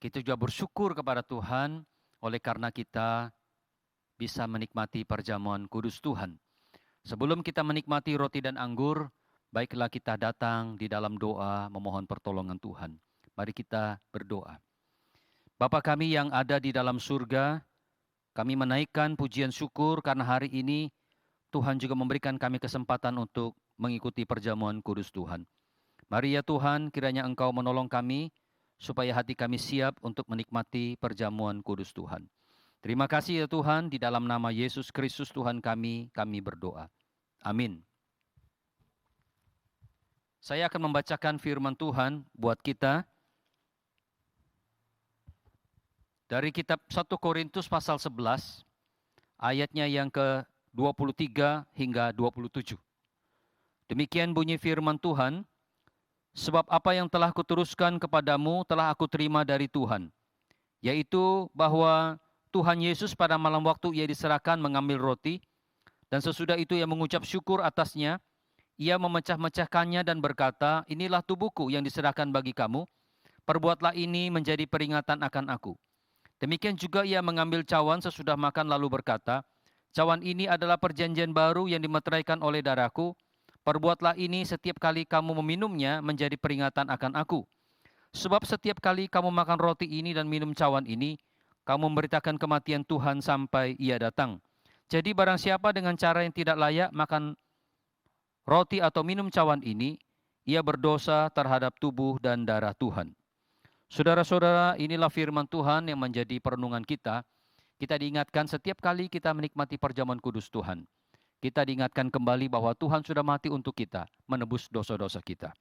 kita juga bersyukur kepada Tuhan oleh karena kita bisa menikmati perjamuan kudus Tuhan. Sebelum kita menikmati roti dan anggur, baiklah kita datang di dalam doa memohon pertolongan Tuhan. Mari kita berdoa. Bapa kami yang ada di dalam surga, kami menaikkan pujian syukur karena hari ini Tuhan juga memberikan kami kesempatan untuk mengikuti perjamuan kudus Tuhan. Mari ya Tuhan, kiranya Engkau menolong kami, supaya hati kami siap untuk menikmati perjamuan kudus Tuhan. Terima kasih ya Tuhan, di dalam nama Yesus Kristus Tuhan kami berdoa. Amin. Saya akan membacakan firman Tuhan buat kita dari kitab 1 Korintus pasal 11, ayatnya yang ke-23 hingga 27. Demikian bunyi firman Tuhan, sebab apa yang telah kuteruskan kepadamu telah aku terima dari Tuhan, yaitu bahwa Tuhan Yesus pada malam waktu ia diserahkan mengambil roti, dan sesudah itu ia mengucap syukur atasnya, ia memecah-mecahkannya dan berkata, inilah tubuhku yang diserahkan bagi kamu, perbuatlah ini menjadi peringatan akan aku. Demikian juga ia mengambil cawan sesudah makan lalu berkata, cawan ini adalah perjanjian baru yang dimeteraikan oleh darahku, perbuatlah ini setiap kali kamu meminumnya menjadi peringatan akan aku. Sebab setiap kali kamu makan roti ini dan minum cawan ini, kamu memberitakan kematian Tuhan sampai Ia datang. Jadi barang siapa dengan cara yang tidak layak makan roti atau minum cawan ini, ia berdosa terhadap tubuh dan darah Tuhan. Saudara-saudara, inilah firman Tuhan yang menjadi perenungan kita. Kita diingatkan setiap kali kita menikmati perjamuan kudus Tuhan. Kita diingatkan kembali bahwa Tuhan sudah mati untuk kita, menebus dosa-dosa kita.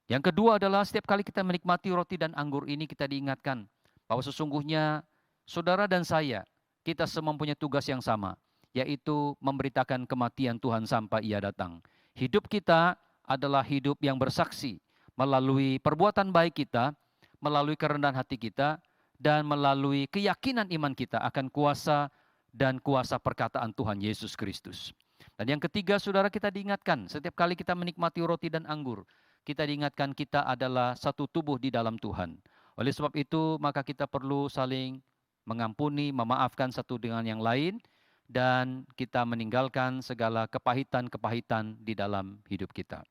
Yang kedua adalah setiap kali kita menikmati roti dan anggur ini, kita diingatkan bahwa sesungguhnya saudara dan saya, kita semua mempunyai tugas yang sama, yaitu memberitakan kematian Tuhan sampai Ia datang. Hidup kita adalah hidup yang bersaksi melalui perbuatan baik kita, melalui kerendahan hati kita, dan melalui keyakinan iman kita akan kuasa dan kuasa perkataan Tuhan Yesus Kristus. Dan yang ketiga, saudara, kita diingatkan setiap kali kita menikmati roti dan anggur, kita diingatkan kita adalah satu tubuh di dalam Tuhan. Oleh sebab itu, maka kita perlu saling mengampuni, memaafkan satu dengan yang lain, dan kita meninggalkan segala kepahitan-kepahitan di dalam hidup kita.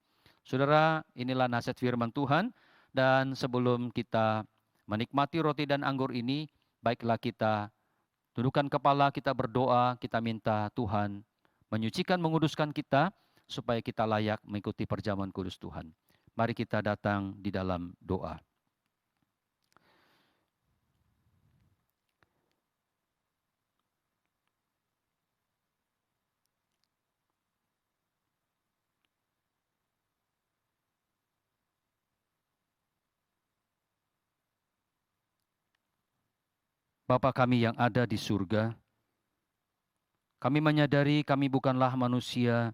Saudara, inilah nasihat firman Tuhan, dan sebelum kita menikmati roti dan anggur ini, baiklah kita tundukkan kepala, kita berdoa, kita minta Tuhan menyucikan, menguduskan kita, supaya kita layak mengikuti perjamuan kudus Tuhan. Mari kita datang di dalam doa. Bapa kami yang ada di surga, kami menyadari kami bukanlah manusia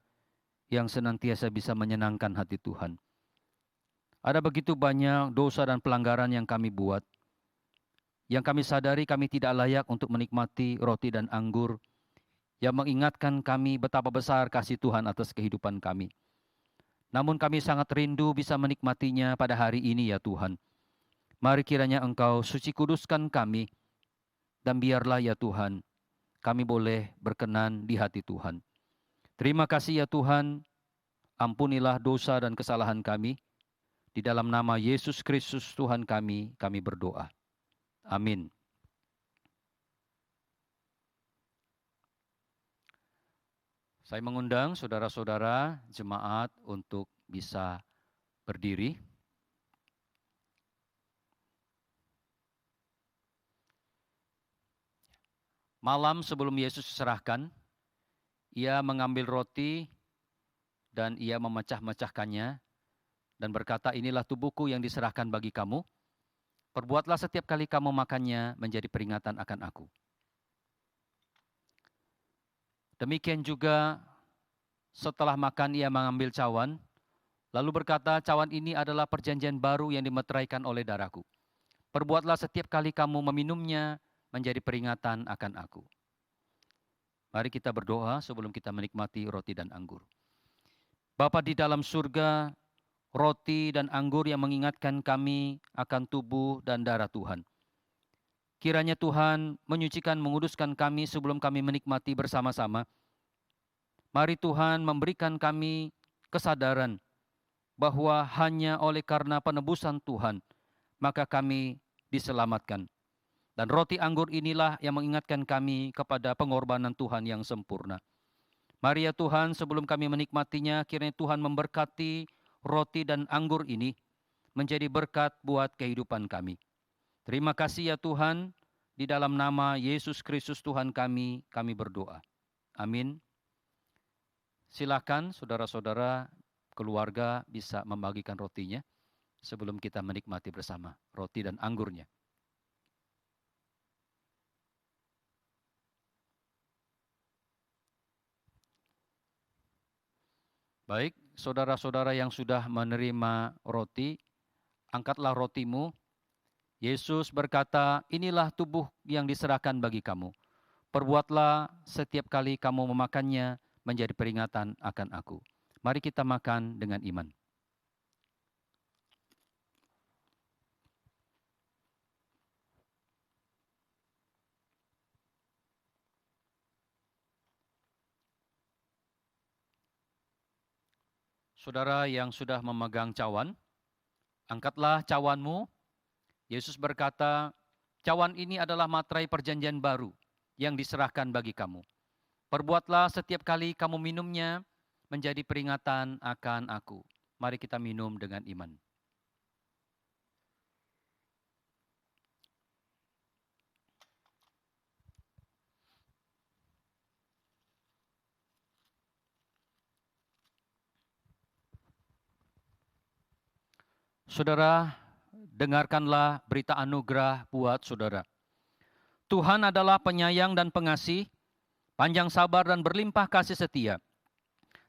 yang senantiasa bisa menyenangkan hati Tuhan. Ada begitu banyak dosa dan pelanggaran yang kami buat, yang kami sadari kami tidak layak untuk menikmati roti dan anggur, yang mengingatkan kami betapa besar kasih Tuhan atas kehidupan kami. Namun kami sangat rindu bisa menikmatinya pada hari ini ya Tuhan. Mari kiranya Engkau suci kuduskan kami, dan biarlah ya Tuhan, kami boleh berkenan di hati Tuhan. Terima kasih ya Tuhan, ampunilah dosa dan kesalahan kami. Di dalam nama Yesus Kristus Tuhan kami berdoa. Amin. Saya mengundang saudara-saudara jemaat untuk bisa berdiri. Malam sebelum Yesus diserahkan, Ia mengambil roti dan Ia memecah-mecahkannya dan berkata, inilah tubuhku yang diserahkan bagi kamu. Perbuatlah setiap kali kamu makannya menjadi peringatan akan aku. Demikian juga setelah makan Ia mengambil cawan, lalu berkata, cawan ini adalah perjanjian baru yang dimeteraikan oleh darahku. Perbuatlah setiap kali kamu meminumnya menjadi peringatan akan aku. Mari kita berdoa sebelum kita menikmati roti dan anggur. Bapa di dalam surga, roti dan anggur yang mengingatkan kami akan tubuh dan darah Tuhan. Kiranya Tuhan menyucikan, menguduskan kami sebelum kami menikmati bersama-sama. Mari Tuhan memberikan kami kesadaran bahwa hanya oleh karena penebusan Tuhan, maka kami diselamatkan. Dan roti anggur inilah yang mengingatkan kami kepada pengorbanan Tuhan yang sempurna. Mari ya Tuhan, sebelum kami menikmatinya, kiranya Tuhan memberkati roti dan anggur ini menjadi berkat buat kehidupan kami. Terima kasih ya Tuhan, di dalam nama Yesus Kristus Tuhan kami berdoa. Amin. Silakan saudara-saudara keluarga bisa membagikan rotinya sebelum kita menikmati bersama roti dan anggurnya. Baik, saudara-saudara yang sudah menerima roti, angkatlah rotimu. Yesus berkata, inilah tubuh yang diserahkan bagi kamu. Perbuatlah setiap kali kamu memakannya menjadi peringatan akan aku. Mari kita makan dengan iman. Saudara yang sudah memegang cawan, Angkatlah cawanmu. Yesus berkata, cawan ini adalah materai perjanjian baru yang diserahkan bagi kamu. Perbuatlah setiap kali kamu minumnya menjadi peringatan akan aku. Mari kita minum dengan iman. Saudara, dengarkanlah berita anugerah buat saudara. Tuhan adalah penyayang dan pengasih, panjang sabar dan berlimpah kasih setia.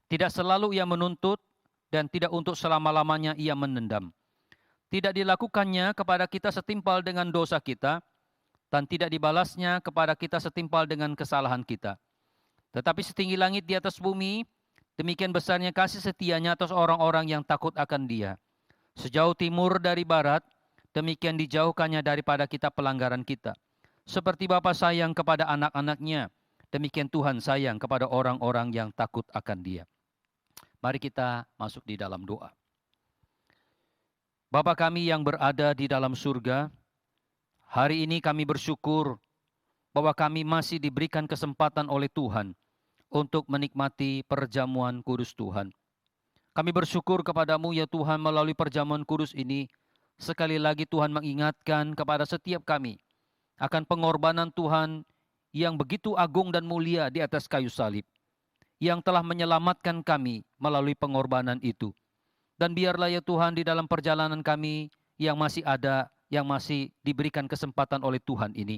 Tidak selalu ia menuntut dan tidak untuk selama-lamanya ia menendam. Tidak dilakukannya kepada kita setimpal dengan dosa kita dan tidak dibalasnya kepada kita setimpal dengan kesalahan kita. Tetapi setinggi langit di atas bumi, demikian besarnya kasih setianya atas orang-orang yang takut akan Dia. Sejauh timur dari barat, demikian dijauhkannya daripada kita pelanggaran kita. Seperti Bapa sayang kepada anak-anaknya, demikian Tuhan sayang kepada orang-orang yang takut akan Dia. Mari kita masuk di dalam doa. Bapa kami yang berada di dalam surga, hari ini kami bersyukur bahwa kami masih diberikan kesempatan oleh Tuhan untuk menikmati perjamuan kudus Tuhan. Kami bersyukur kepadamu ya Tuhan melalui perjamuan kudus ini. Sekali lagi Tuhan mengingatkan kepada setiap kami akan pengorbanan Tuhan yang begitu agung dan mulia di atas kayu salib. Yang telah menyelamatkan kami melalui pengorbanan itu. Dan biarlah ya Tuhan di dalam perjalanan kami yang masih ada, yang masih diberikan kesempatan oleh Tuhan ini.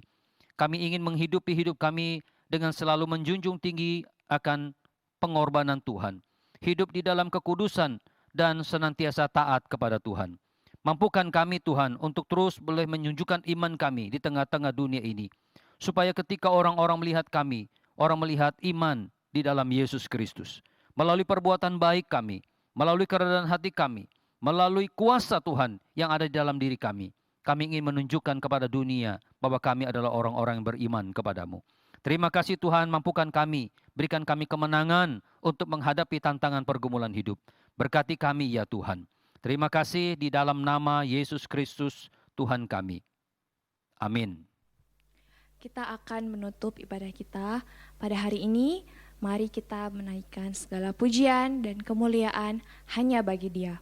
Kami ingin menghidupi hidup kami dengan selalu menjunjung tinggi akan pengorbanan Tuhan. Hidup di dalam kekudusan dan senantiasa taat kepada Tuhan. Mampukan kami Tuhan untuk terus boleh menunjukkan iman kami di tengah-tengah dunia ini. Supaya ketika orang-orang melihat kami, orang melihat iman di dalam Yesus Kristus. Melalui perbuatan baik kami, melalui kerendahan hati kami, melalui kuasa Tuhan yang ada di dalam diri kami. Kami ingin menunjukkan kepada dunia bahwa kami adalah orang-orang yang beriman kepadamu. Terima kasih Tuhan, mampukan kami, berikan kami kemenangan untuk menghadapi tantangan pergumulan hidup. Berkati kami ya Tuhan. Terima kasih di dalam nama Yesus Kristus Tuhan kami. Amin. Kita akan menutup ibadah kita pada hari ini. Mari kita menaikkan segala pujian dan kemuliaan hanya bagi Dia.